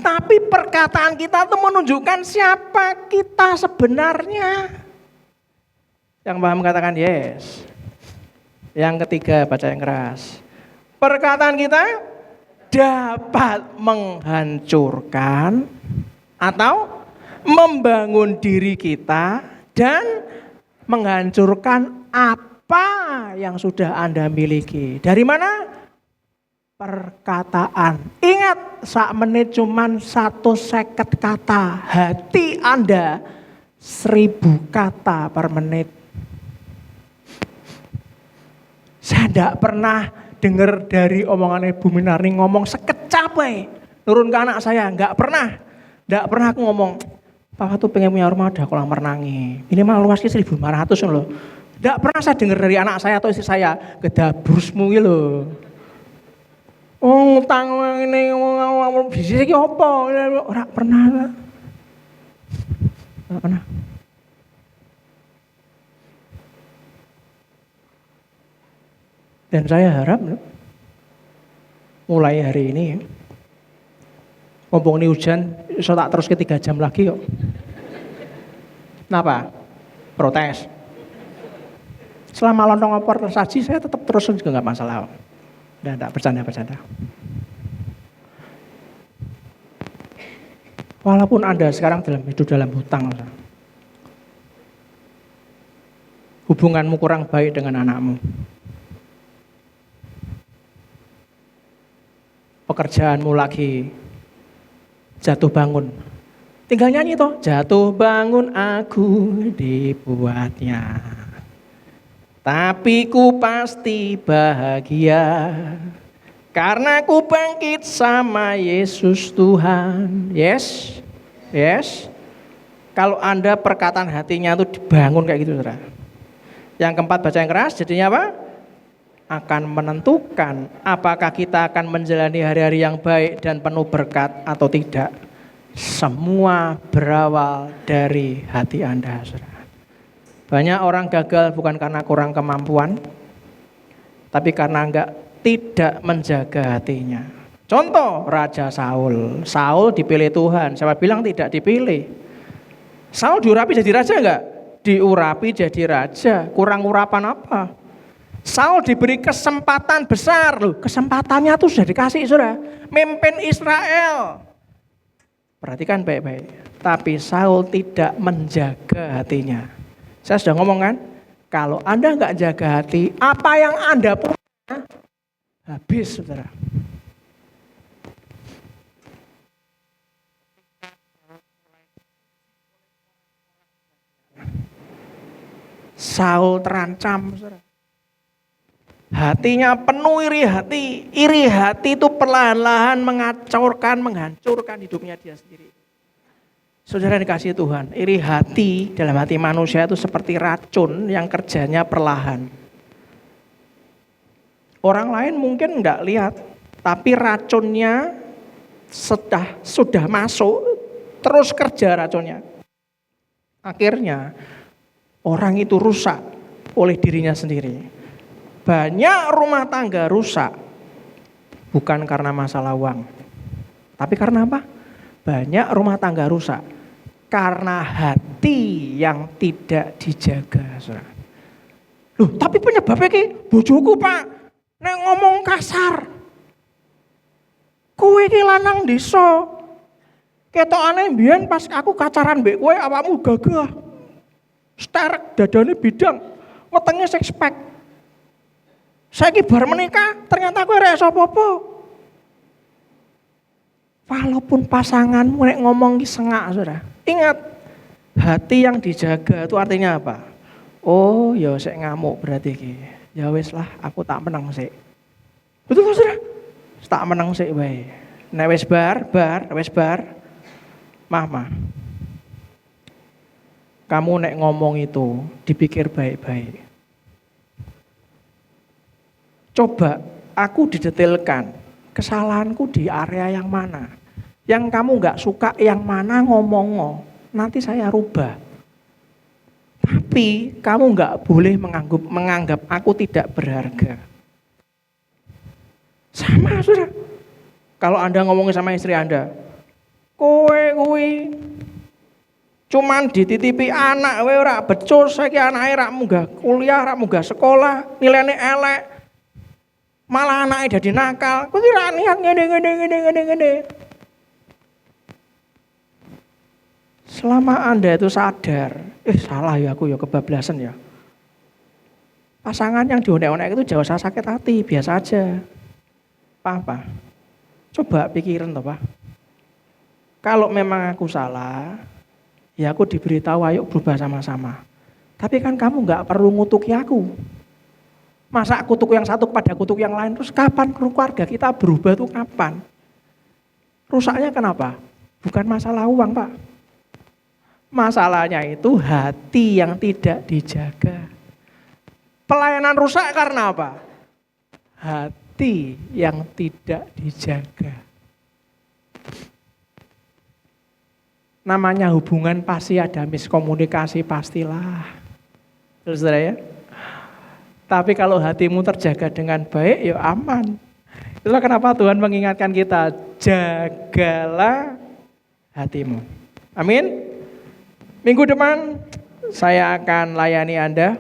Tapi perkataan kita itu menunjukkan siapa kita sebenarnya. Yang paham katakan yes. Yang ketiga baca yang keras. Perkataan kita dapat menghancurkan atau membangun diri kita dan menghancurkan apa yang sudah Anda miliki. Dari mana? Perkataan. Ingat, sak menit cuman 150 kata. Hati Anda 1000 kata per menit. Saya tidak pernah dengar dari omongan Ibu Minarni ngomong sekecap turun ke anak saya. Tidak pernah aku ngomong, Papa tuh pengen punya rumah ada kolam renangnya. Minimal luasnya 1.500 loh. Tidak pernah saya dengar dari anak saya atau istri saya, gedabrusmu gitu loh. Oh, utang ini bisnis iki apa? Ora pernah. Ora pernah. Dan saya harap mulai hari ini ngomong ini hujan, so tak terus ke 3 jam lagi kok. Kenapa? Protes. Selama lontong opor tersaji saya tetap terus juga nggak masalah. Enggak, bercanda. Walaupun Anda sekarang hidup dalam hutang, hubunganmu kurang baik dengan anakmu, pekerjaanmu lagi jatuh bangun, tinggal nyanyi toh, jatuh bangun aku dibuatnya. Tapi ku pasti bahagia karena ku bangkit sama Yesus Tuhan. Yes. Kalau Anda perkataan hatinya itu dibangun kayak gitu, saudara. Yang keempat baca yang keras, jadinya apa? Akan menentukan apakah kita akan menjalani hari-hari yang baik dan penuh berkat atau tidak. Semua berawal dari hati Anda, saudara. Banyak orang gagal bukan karena kurang kemampuan, tapi karena tidak menjaga hatinya. Contoh Raja Saul. Saul dipilih Tuhan, siapa bilang tidak dipilih? Saul diurapi jadi raja enggak? Diurapi jadi raja, kurang urapan apa? Saul diberi kesempatan besar loh, kesempatannya tuh sudah dikasih saudara, memimpin Israel. Perhatikan baik-baik, tapi Saul tidak menjaga hatinya. Saya sudah ngomong kan, kalau Anda nggak jaga hati, apa yang Anda punya habis, saudara. Saul terancam, saudara. Hatinya penuh iri hati. Iri hati itu perlahan-lahan menghancurkan hidupnya dia sendiri. Saudara dikasih Tuhan, iri hati dalam hati manusia itu seperti racun yang kerjanya perlahan. Orang lain mungkin enggak lihat, tapi racunnya sudah masuk, terus kerja racunnya. Akhirnya orang itu rusak oleh dirinya sendiri. Banyak rumah tangga rusak, bukan karena masalah uang. Tapi karena apa? Banyak rumah tangga rusak karena hati yang tidak dijaga. Loh, tapi penyebabnya ki bojoku Pak, nek ngomong kasar. Kowe ki lanang desa. Ketokane mbiyen pas aku kacaran mbek kowe awakmu gagah. Sterek dadane bidang, wetenge six pack. Saiki bar menikah ternyata kowe ora iso apa-apa. Walaupun pasanganmu nek ngomong ki sengak, Saudara. Ingat, hati yang dijaga itu artinya apa? Oh, ya sik ngamuk berarti ki. Ya wis lah, aku tak menang sik. Betul toh, Saudara? Tak menang sik wae. Nek wis bar. Mah. Kamu nek ngomong itu dipikir baik-baik. Coba aku didetailkan kesalahanku di area yang mana. Yang kamu gak suka yang mana ngomong. Nanti saya rubah. Tapi kamu gak boleh menganggap aku tidak berharga. Sama, Saudara. Kalau Anda ngomongin sama istri Anda, kowe cuman dititipi anak kowe ora becus, saiki anake rak munggah kuliah, rak munggah sekolah, nilainya elek. Malah anake dadi nakal. Kowe ora niat ngene. Selama Anda itu sadar, salah ya aku ya kebablasan ya. Pasangan yang dionek-onek itu jangan usah sakit hati, biasa aja. Apa? Coba pikirin toh, Pak. Kalau memang aku salah, ya aku diberitahu ayo berubah sama-sama. Tapi kan kamu gak perlu ngutuki aku. Masa kutuk yang satu kepada kutuk yang lain, terus kapan keluarga kita berubah tuh kapan? Rusaknya kenapa? Bukan masalah uang, Pak. Masalahnya itu hati yang tidak dijaga. Pelayanan rusak karena apa? Hati yang tidak dijaga. Namanya hubungan pasti ada miskomunikasi, pastilah. Saudara ya. Tapi kalau hatimu terjaga dengan baik, ya aman. Itulah kenapa Tuhan mengingatkan kita, jagalah hatimu. Amin. Minggu depan saya akan layani Anda.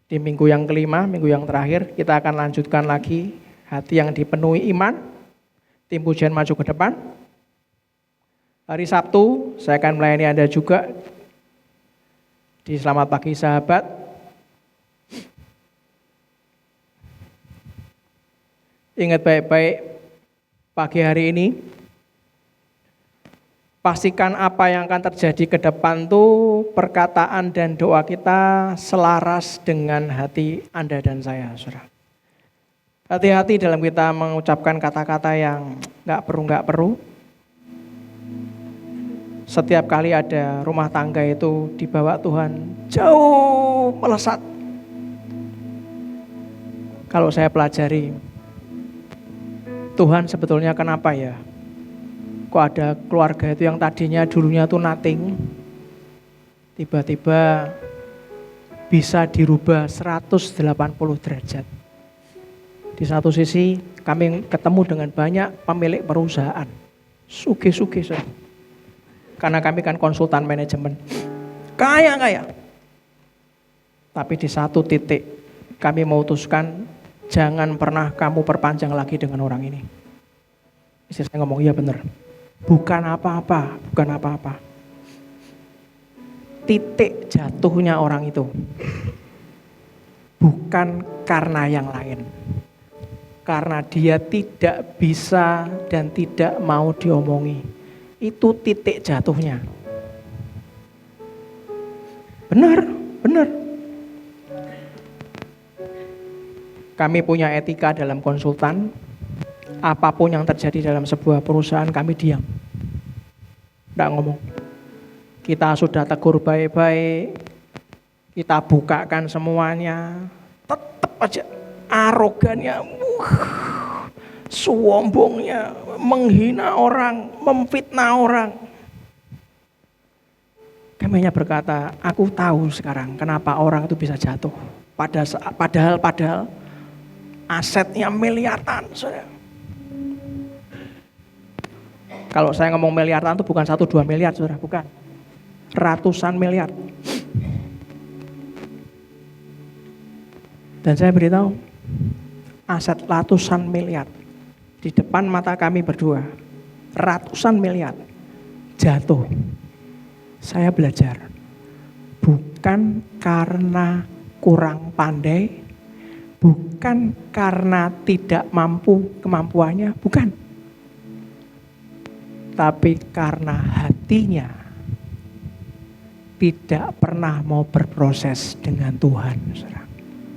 Di minggu yang kelima, minggu yang terakhir, kita akan lanjutkan lagi hati yang dipenuhi iman. Tim pujian maju ke depan. Hari Sabtu saya akan melayani Anda juga di Selamat Pagi Sahabat. Ingat baik-baik pagi hari ini. Pastikan apa yang akan terjadi ke depan tuh perkataan dan doa kita selaras dengan hati Anda dan saya, Saudara. Hati-hati dalam kita mengucapkan kata-kata yang gak perlu. Setiap kali ada rumah tangga itu dibawa Tuhan jauh melesat. Kalau saya pelajari, Tuhan sebetulnya kenapa ya? Kok ada keluarga itu yang tadinya dulunya tuh nothing, tiba-tiba bisa dirubah 180 derajat. Di satu sisi kami ketemu dengan banyak pemilik perusahaan, sugih-sugih. Karena kami kan konsultan manajemen, kaya. Tapi di satu titik kami memutuskan jangan pernah kamu perpanjang lagi dengan orang ini. Istri saya ngomong, iya benar. Bukan apa-apa. Titik jatuhnya orang itu bukan karena yang lain. Karena dia tidak bisa dan tidak mau diomongi. Itu titik jatuhnya. Benar. Kami punya etika dalam konsultan. Apapun yang terjadi dalam sebuah perusahaan kami diam. Tidak ngomong. Kita sudah tegur baik-baik. Kita bukakan semuanya. Tetap aja arogannya. Sombongnya. Menghina orang. Memfitnah orang. Kami hanya berkata, aku tahu sekarang kenapa orang itu bisa jatuh. Padahal asetnya miliaran, saudara. Kalau saya ngomong miliaran itu bukan 1-2 miliar, saudara, bukan. Ratusan miliar. Dan saya beritahu, aset ratusan miliar di depan mata kami berdua. Ratusan miliar jatuh. Saya belajar. Bukan karena kurang pandai, bukan karena tidak mampu kemampuannya, bukan. Tapi karena hatinya tidak pernah mau berproses dengan Tuhan.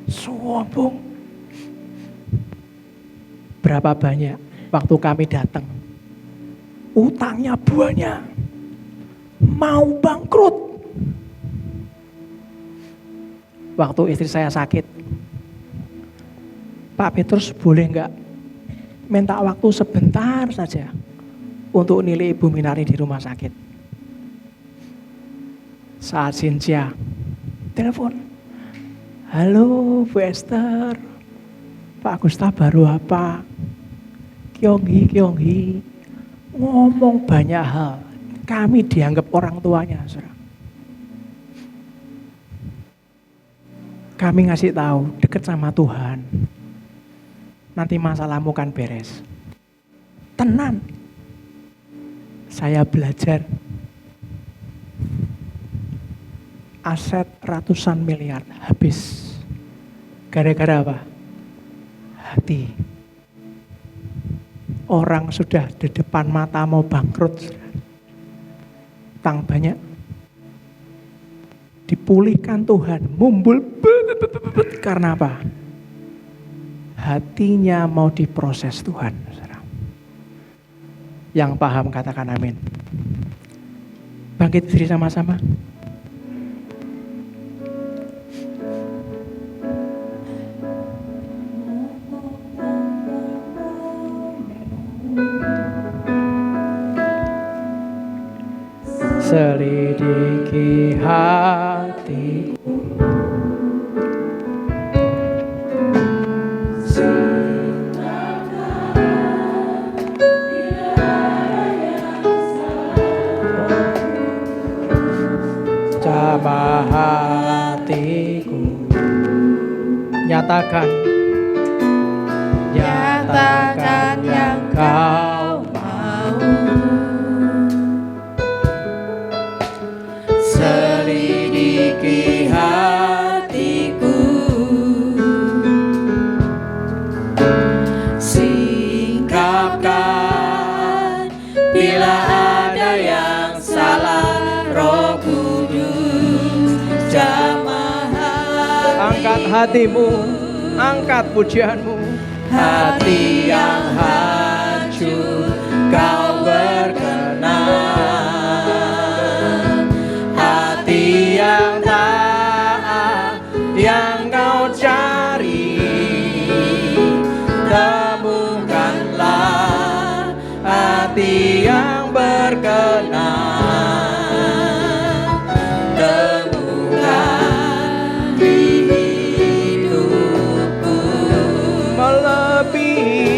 Sombong. Berapa banyak waktu kami datang, utangnya banyak, mau bangkrut. Waktu istri saya sakit, Pak Petrus boleh enggak minta waktu sebentar saja untuk nilai Ibu Minari di rumah sakit. Saat Cynthia telepon, halo Bu Esther, Pak Gustav baru apa? Kyonghi, ngomong banyak hal. Kami dianggap orang tuanya, saudara. Kami ngasih tahu, deket sama Tuhan. Nanti masalahmu kan beres. Tenang. Saya belajar. Aset ratusan miliar habis. Gara-gara apa? Hati. Orang sudah di depan mata mau bangkrut. Utang banyak. Dipulihkan Tuhan. Mumbul. Karena apa? Hatinya mau diproses Tuhan. Yang paham katakan amin. Bangkit berdiri sama-sama. Selidiki hatiku, jamah hatiku, nyatakan yang kau mau. Selidiki hatiku, singkapkan bila ada yang salah. Roh Kudus jamah hati. Angkat hatimu, angkat pujianmu. Hati yang hancur kau berkenan, hati yang taat yang kau cari, temukanlah hati yang berkenan, temukan di hidupku melebihi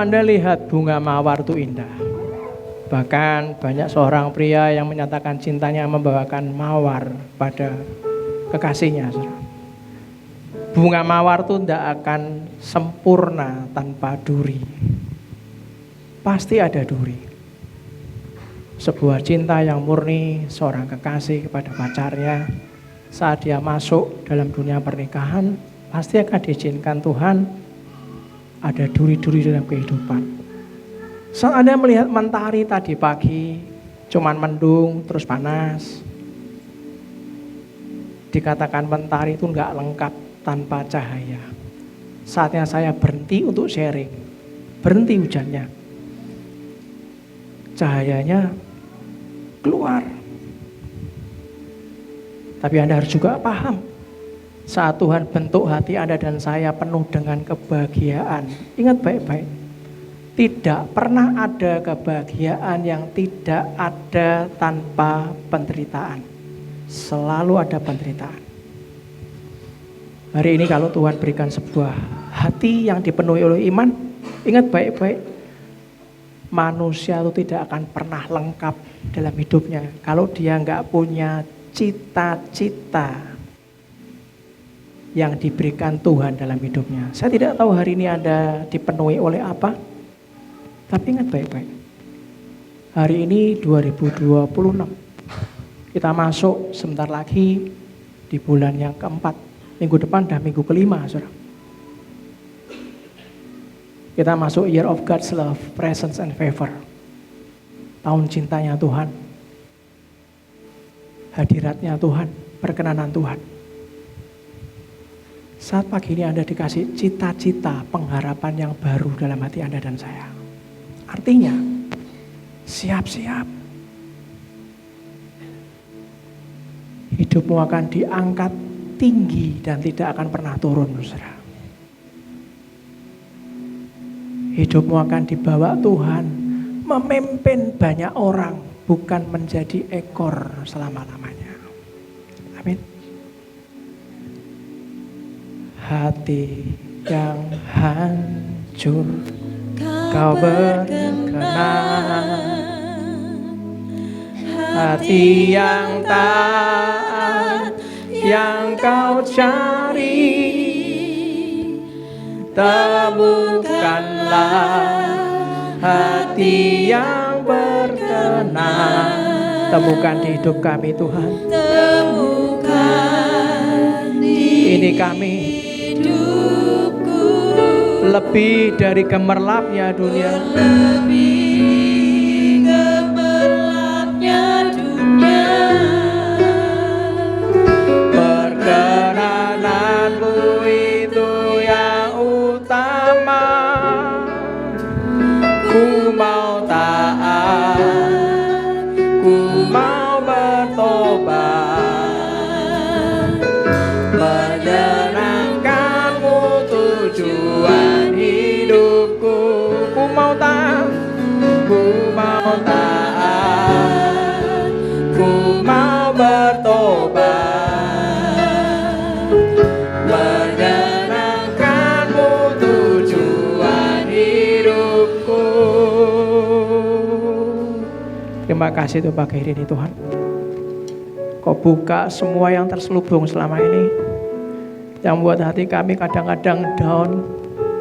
Anda lihat bunga mawar itu indah. Bahkan banyak seorang pria yang menyatakan cintanya membawakan mawar pada kekasihnya. Bunga mawar itu tidak akan sempurna tanpa duri. Pasti ada duri. Sebuah cinta yang murni seorang kekasih kepada pacarnya, saat dia masuk dalam dunia pernikahan, pasti akan diizinkan Tuhan ada duri-duri dalam kehidupan. Saat Anda melihat mentari tadi pagi, cuman mendung terus panas, dikatakan mentari itu enggak lengkap tanpa cahaya. Saatnya saya berhenti untuk sharing. Berhenti hujannya. Cahayanya keluar. Tapi Anda harus juga paham, saat Tuhan bentuk hati Anda dan saya penuh dengan kebahagiaan. Ingat baik-baik, tidak pernah ada kebahagiaan yang tidak ada tanpa penderitaan. Selalu ada penderitaan. Hari ini kalau Tuhan berikan sebuah hati yang dipenuhi oleh iman, ingat baik-baik, manusia itu tidak akan pernah lengkap dalam hidupnya kalau dia nggak punya cita-cita yang diberikan Tuhan dalam hidupnya. Saya tidak tahu hari ini Anda dipenuhi oleh apa, tapi ingat baik-baik, hari ini 2026, kita masuk sebentar lagi di bulan yang keempat. Minggu depan dah minggu kelima, saudara. Kita masuk year of God's love, presence and favor. Tahun cintanya Tuhan. Hadiratnya Tuhan, perkenanan Tuhan. Saat pagi ini Anda dikasih cita-cita, pengharapan yang baru dalam hati Anda dan saya. Artinya, siap-siap. Hidupmu akan diangkat tinggi dan tidak akan pernah turun, saudara. Hidupmu akan dibawa Tuhan memimpin banyak orang, bukan menjadi ekor selama-lamanya. Amin. Hati yang hancur kau berkenan, hati yang taat yang kau cari, temukanlah hati yang berkenan. Temukan di hidup kami Tuhan. Temukan Ini kami hidupku, lebih dari gemerlapnya dunia. lebih gemerlapnya dunia. Perkenananmu itu yang utama. Ku mau taat, ku mau bertobat, menyenangkanmu tujuan hidupku. Ku mau taat, ku mau taat, ku mau bertobat, menyenangkanmu tujuan hidupku. Terima kasih tuh pagi ini Tuhan. Kau buka semua yang terselubung selama ini, yang buat hati kami kadang-kadang down.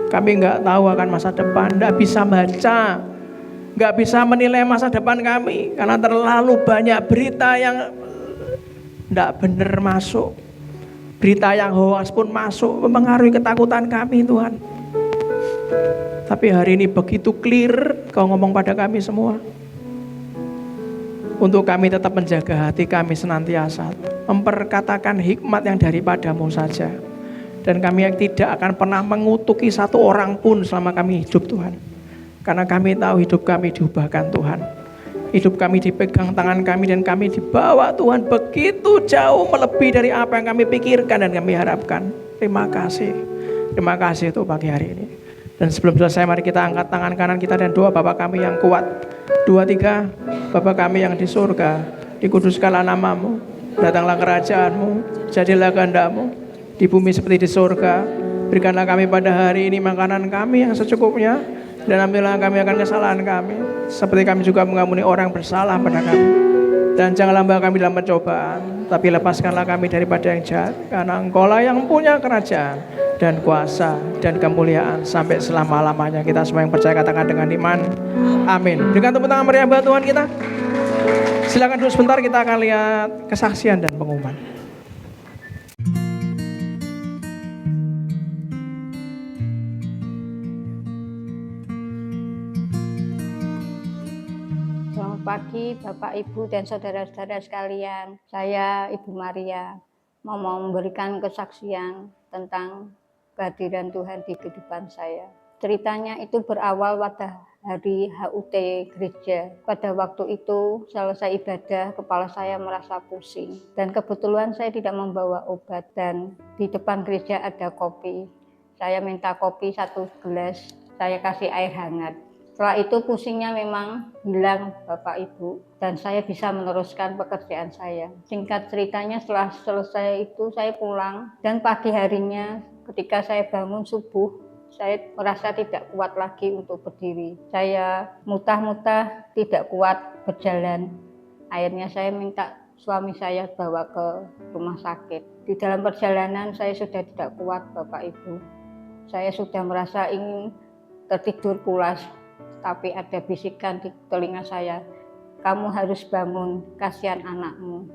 Kami nggak tahu akan masa depan, nggak bisa baca, nggak bisa menilai masa depan kami karena terlalu banyak berita yang nggak benar masuk. Berita yang hoax pun masuk, mempengaruhi ketakutan kami Tuhan. Tapi hari ini begitu clear Kau ngomong pada kami semua, untuk kami tetap menjaga hati kami senantiasa memperkatakan hikmat yang daripadamu saja. Dan kami tidak akan pernah mengutuki satu orang pun selama kami hidup Tuhan. Karena kami tahu hidup kami diubahkan Tuhan. Hidup kami dipegang tangan kami dan kami dibawa Tuhan begitu jauh melebihi dari apa yang kami pikirkan dan kami harapkan. Terima kasih. Terima kasih untuk pagi hari ini. Dan sebelum selesai mari kita angkat tangan kanan kita dan doa Bapa kami yang kuat. 2, 3, Bapa kami yang di surga, dikuduskanlah namamu, datanglah kerajaanmu, jadilah kehendak-mu di bumi seperti di surga. Berikanlah kami pada hari ini makanan kami yang secukupnya, Dan ampunilah kami akan kesalahan kami, seperti kami juga mengampuni orang bersalah pada kami. Dan janganlah membawa kami dalam pencobaan, tapi lepaskanlah kami daripada yang jahat, karena Engkau-lah yang punya kerajaan dan kuasa dan kemuliaan sampai selama-lamanya. Kita semua yang percaya katakan dengan iman, amin. Dengan tepuk tangan meriah buat Tuhan kita. Silakan dulu sebentar, kita akan lihat kesaksian dan pengumuman. Selamat pagi Bapak, Ibu, dan saudara-saudara sekalian. Saya Ibu Maria mau memberikan kesaksian tentang kehadiran Tuhan di kehidupan saya. Ceritanya itu berawal pada hari HUT gereja. Pada waktu itu selesai ibadah, kepala saya merasa pusing. Dan kebetulan saya tidak membawa obat dan di depan gereja ada kopi. Saya minta kopi 1 gelas, saya kasih air hangat. Setelah itu pusingnya memang hilang Bapak Ibu dan saya bisa meneruskan pekerjaan saya. Singkat ceritanya setelah selesai itu saya pulang dan pagi harinya ketika saya bangun subuh saya merasa tidak kuat lagi untuk berdiri. Saya muntah-muntah tidak kuat berjalan. Akhirnya saya minta suami saya bawa ke rumah sakit. Di dalam perjalanan saya sudah tidak kuat Bapak Ibu. Saya sudah merasa ingin tertidur pulas. Tapi ada bisikan di telinga saya, kamu harus bangun, kasihan anakmu.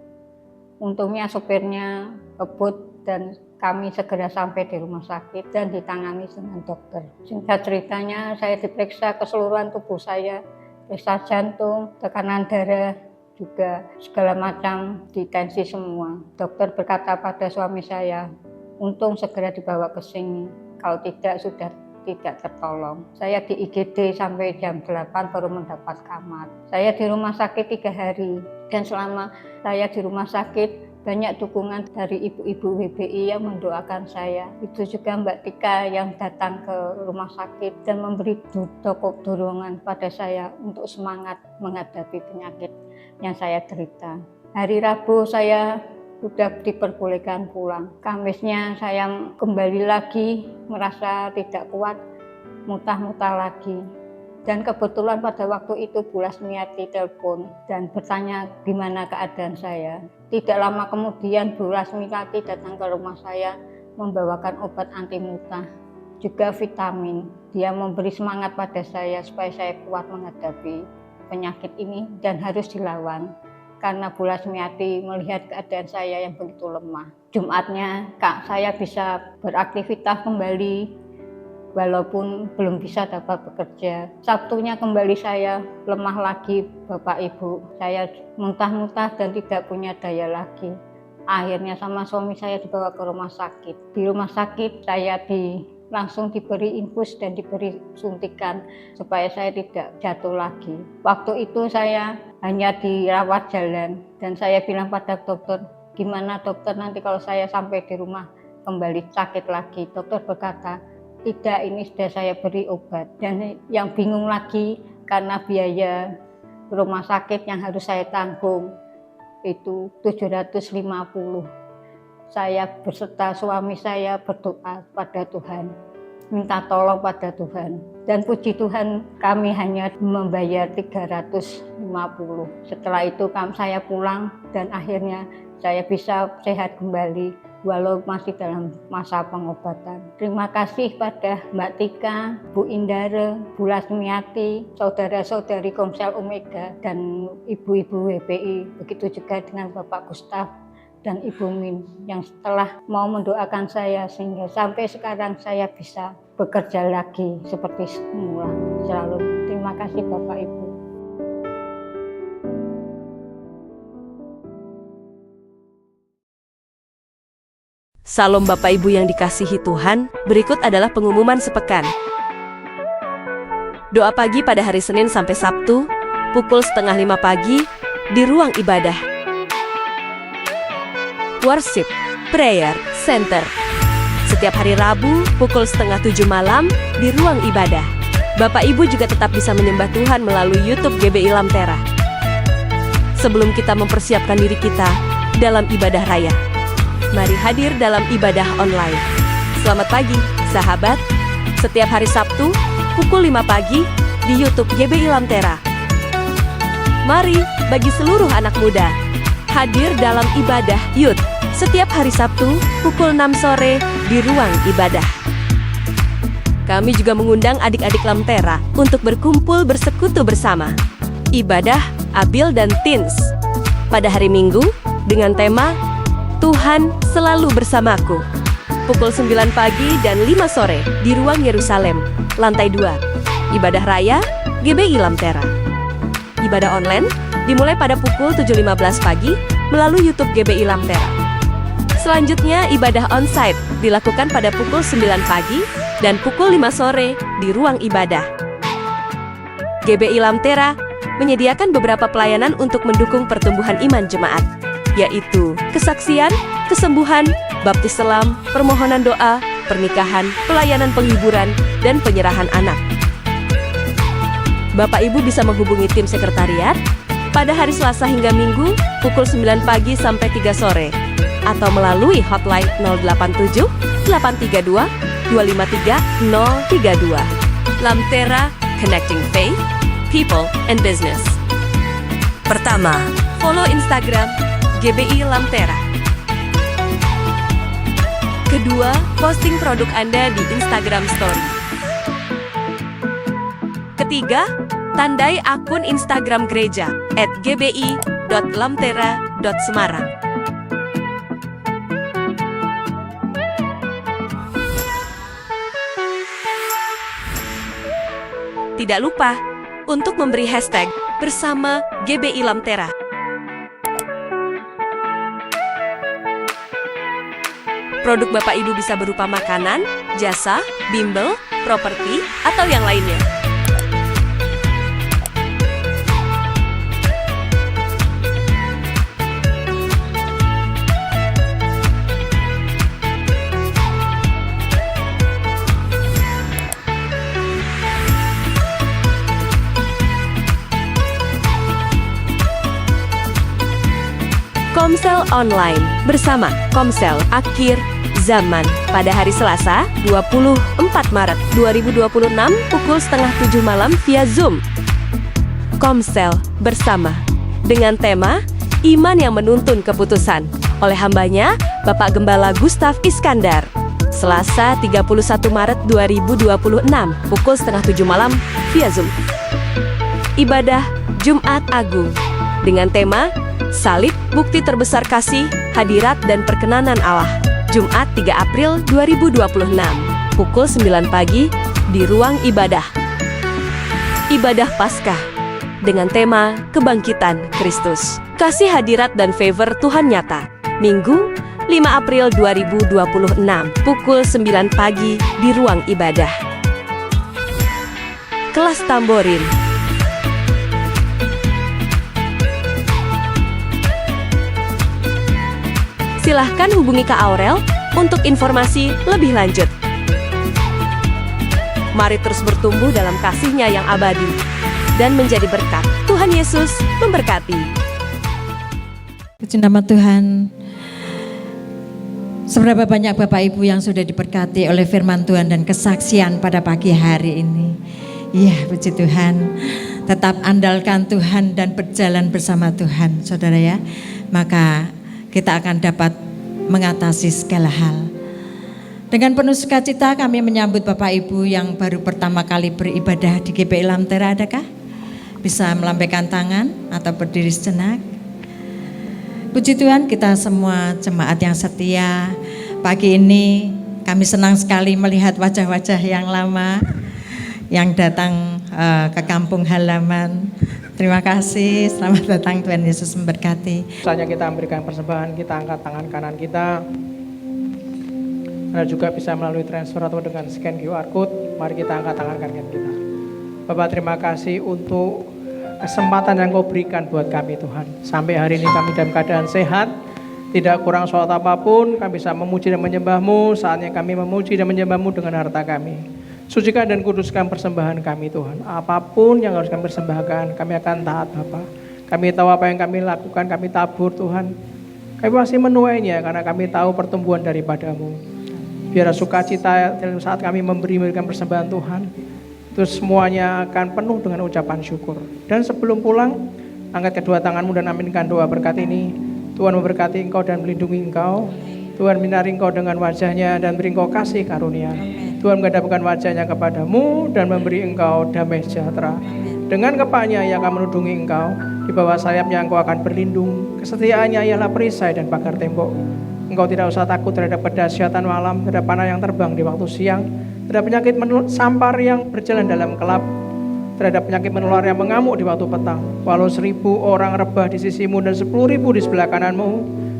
Untungnya sopirnya kebut dan kami segera sampai di rumah sakit dan ditangani dengan dokter. Singkat ceritanya saya diperiksa keseluruhan tubuh saya, periksa jantung, tekanan darah, juga segala macam ditensi semua. Dokter berkata pada suami saya, untung segera dibawa ke sini, kalau tidak sudah tidak tertolong. Saya di IGD sampai jam 8 baru mendapat kamar. Saya di rumah sakit 3 hari dan selama saya di rumah sakit banyak dukungan dari ibu-ibu WBI yang mendoakan saya. Itu juga Mbak Tika yang datang ke rumah sakit dan memberi dorongan pada saya untuk semangat menghadapi penyakit yang saya derita. Hari Rabu saya sudah diperbolehkan pulang. Kamisnya saya kembali lagi merasa tidak kuat, muntah-muntah lagi. Dan kebetulan pada waktu itu Bu Lasmiati telepon dan bertanya gimana keadaan saya. Tidak lama kemudian Bu Lasmiati datang ke rumah saya membawakan obat anti muntah, juga vitamin. Dia memberi semangat pada saya supaya saya kuat menghadapi penyakit ini dan harus dilawan. Karena Bu Lasmiati melihat keadaan saya yang begitu lemah. Jumatnya saya bisa beraktivitas kembali walaupun belum bisa dapat bekerja. Sabtunya kembali saya lemah lagi Bapak Ibu. Saya muntah-muntah dan tidak punya daya lagi. Akhirnya sama suami saya dibawa ke rumah sakit. Di rumah sakit saya langsung diberi infus dan diberi suntikan supaya saya tidak jatuh lagi. Waktu itu saya hanya dirawat jalan dan saya bilang pada dokter, gimana dokter nanti kalau saya sampai di rumah kembali sakit lagi. Dokter berkata, tidak, ini sudah saya beri obat. Dan yang bingung lagi karena biaya rumah sakit yang harus saya tanggung itu 750. Saya beserta suami saya berdoa pada Tuhan, minta tolong pada Tuhan. Dan puji Tuhan kami hanya membayar 350. Setelah itu saya pulang dan akhirnya saya bisa sehat kembali walau masih dalam masa pengobatan. Terima kasih pada Mbak Tika, Bu Indara, Bu Lasmiati, saudara-saudari Komsel Omega dan ibu-ibu WBI. Begitu juga dengan Bapak Gustaf dan Ibu Min yang setelah mau mendoakan saya sehingga sampai sekarang saya bisa bekerja lagi seperti semula. Selalu terima kasih Bapak Ibu. Salam Bapak Ibu yang dikasihi Tuhan, berikut adalah pengumuman sepekan. Doa pagi pada hari Senin sampai Sabtu, pukul 4:30 pagi, di ruang ibadah Worship Prayer Center. Setiap hari Rabu, pukul 6:30 malam, di ruang ibadah. Bapak Ibu juga tetap bisa menyembah Tuhan melalui YouTube GBI Lamtera. Sebelum kita mempersiapkan diri kita dalam ibadah raya, mari hadir dalam ibadah online. Selamat pagi, sahabat. Setiap hari Sabtu, pukul 5 pagi, di YouTube GBI Lamtera. Mari, bagi seluruh anak muda, hadir dalam ibadah Youth setiap hari Sabtu, pukul 6 sore, di ruang ibadah. Kami juga mengundang adik-adik Lamtera untuk berkumpul bersekutu bersama. Ibadah Abil dan Teens pada hari Minggu dengan tema Tuhan selalu bersamaku. Pukul 9 pagi dan 5 sore di ruang Yerusalem, lantai 2. Ibadah Raya GBI Lamtera. Ibadah online dimulai pada pukul 7.15 pagi melalui YouTube GBI Lamtera. Selanjutnya ibadah onsite dilakukan pada pukul 9 pagi dan pukul 5 sore di ruang ibadah. GBI Lamtera menyediakan beberapa pelayanan untuk mendukung pertumbuhan iman jemaat, yaitu kesaksian, kesembuhan, baptis selam, permohonan doa, pernikahan, pelayanan penghiburan, dan penyerahan anak. Bapak Ibu bisa menghubungi tim sekretariat pada hari Selasa hingga Minggu pukul 9 pagi sampai 3 sore atau melalui hotline 087 832 253 032. Lamtera, Connecting Faith, People, and Business. Pertama, follow Instagram GBI Lamtera. Kedua, posting produk Anda di Instagram Story. Ketiga, tandai akun Instagram gereja @gbi.lamtera.semarang. Tidak lupa untuk memberi hashtag bersama GBI Lamtera. Produk Bapak Ibu bisa berupa makanan, jasa, bimbel, properti, atau yang lainnya. Komsel Online bersama Komsel Akhir Zaman pada hari Selasa 24 Maret 2026 pukul setengah 7 malam via Zoom. Komsel bersama dengan tema Iman yang Menuntun Keputusan oleh hambanya Bapak Gembala Gustaf Iskandar. Selasa 31 Maret 2026 pukul setengah 7 malam via Zoom. Ibadah Jumat Agung dengan tema Salib, Bukti Terbesar Kasih, Hadirat dan Perkenanan Allah. Jumat 3 April 2026, pukul 9 pagi di ruang ibadah. Ibadah Paskah dengan tema Kebangkitan Kristus. Kasih hadirat dan favor Tuhan nyata. Minggu 5 April 2026, pukul 9 pagi di ruang ibadah. Kelas Tamborin. Silahkan hubungi Kak Aurel untuk informasi lebih lanjut. Mari terus bertumbuh dalam kasih-Nya yang abadi dan menjadi berkat. Tuhan Yesus memberkati. Puji nama Tuhan. Seberapa banyak Bapak Ibu yang sudah diberkati oleh firman Tuhan dan kesaksian pada pagi hari ini. Iya, puji Tuhan. Tetap andalkan Tuhan dan berjalan bersama Tuhan, saudara ya. Maka kita akan dapat mengatasi segala hal. Dengan penuh sukacita kami menyambut Bapak Ibu yang baru pertama kali beribadah di GBI Lamtera. Adakah? Bisa melambaikan tangan atau berdiri sejenak. Puji Tuhan, kita semua jemaat yang setia. Pagi ini kami senang sekali melihat wajah-wajah yang lama yang datang ke kampung halaman. Terima kasih, selamat datang, Tuhan Yesus memberkati. Saatnya kita memberikan persembahan, kita angkat tangan kanan kita. Anda juga bisa melalui transfer atau dengan scan QR Code. Mari kita angkat tangan kanan kita. Bapak, terima kasih untuk kesempatan yang Kau berikan buat kami Tuhan. Sampai hari ini kami dalam keadaan sehat, tidak kurang suatu apapun, kami bisa memuji dan menyembah-Mu. Saatnya kami memuji dan menyembah-Mu dengan harta kami. Sucikan dan kuduskan persembahan kami Tuhan. Apapun yang harus kami persembahkan, kami akan taat Bapa. Kami tahu apa yang kami lakukan, kami tabur Tuhan. Kami pasti menuainya karena kami tahu pertumbuhan daripada-Mu. Biar sukacita saat kami memberikan persembahan Tuhan, terus semuanya akan penuh dengan ucapan syukur. Dan sebelum pulang, angkat kedua tanganmu dan aminkan doa berkat ini. Tuhan memberkati engkau dan melindungi engkau. Tuhan menyinari engkau dengan wajahnya dan beri engkau kasih karunia. Tuhan menghadapkan wajahnya kepadamu dan memberi engkau damai sejahtera. Dengan kepaknya ia akan menudungi engkau. Di bawah sayapnya engkau akan berlindung. Kesetiaannya ialah perisai dan pagar tembok. Engkau tidak usah takut terhadap kedahsyatan malam, terhadap panah yang terbang di waktu siang, terhadap penyakit sampar yang berjalan dalam kelap, terhadap penyakit menular yang mengamuk di waktu petang. Walau 1000 orang rebah di sisimu dan 10.000 di sebelah kananmu,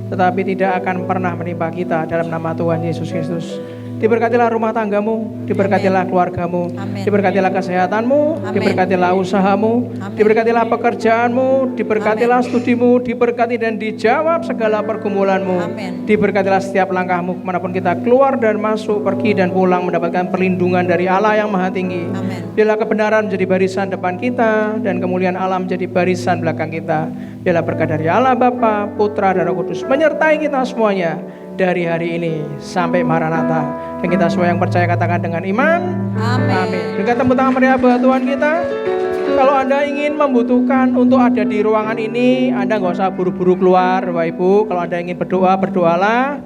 tetapi tidak akan pernah menimpa kita dalam nama Tuhan Yesus Kristus. Diberkatilah rumah tanggamu, diberkatilah keluargamu, Amin. diberkatilah kesehatanmu, Amin. diberkatilah usahamu, Amin. diberkatilah pekerjaanmu, diberkatilah studimu, diberkati dan dijawab segala pergumulanmu. Amin. Diberkatilah setiap langkahmu kemanapun kita keluar dan masuk, pergi dan pulang, mendapatkan perlindungan dari Allah yang Maha Tinggi. Amin. Biarlah kebenaran menjadi barisan depan kita dan kemuliaan Allah menjadi barisan belakang kita. Biarlah berkat dari Allah Bapa, Putra dan Roh Kudus menyertai kita semuanya dari hari ini sampai Maranatha. Dan kita semua yang percaya katakan dengan iman. Amin. Dengan tepuk tangan meriah buat Tuhan kita. Kalau Anda ingin membutuhkan untuk ada di ruangan ini, Anda nggak usah buru-buru keluar, Bapak Ibu. Kalau Anda ingin berdoa, berdoalah.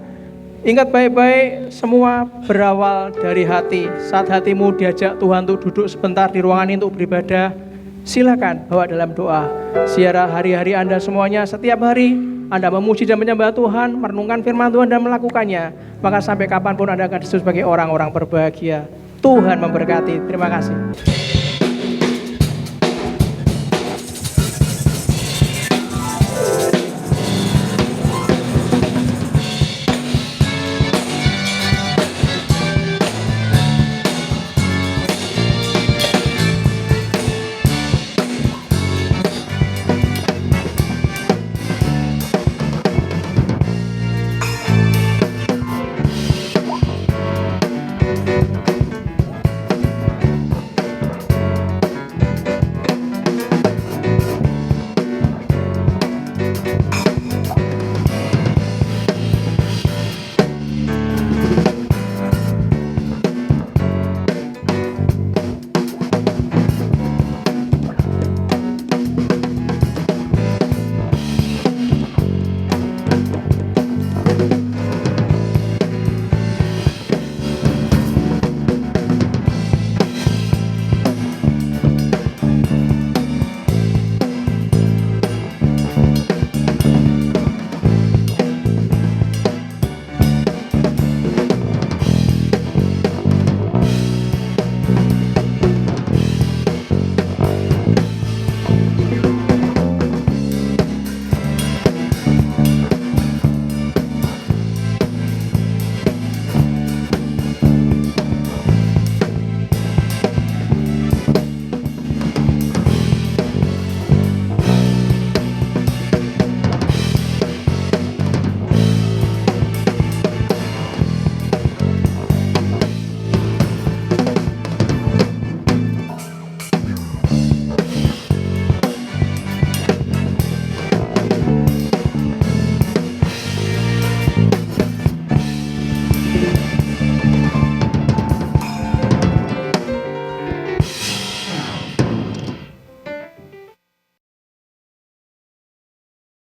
Ingat baik-baik, semua berawal dari hati. Saat hatimu diajak Tuhan untuk duduk sebentar di ruangan ini untuk beribadah, silakan bawa dalam doa. Siarah hari-hari Anda semuanya, setiap hari Anda memuji dan menyembah Tuhan, merenungkan firman Tuhan dan melakukannya, maka sampai kapanpun Anda akan disebut sebagai orang-orang berbahagia. Tuhan memberkati. Terima kasih.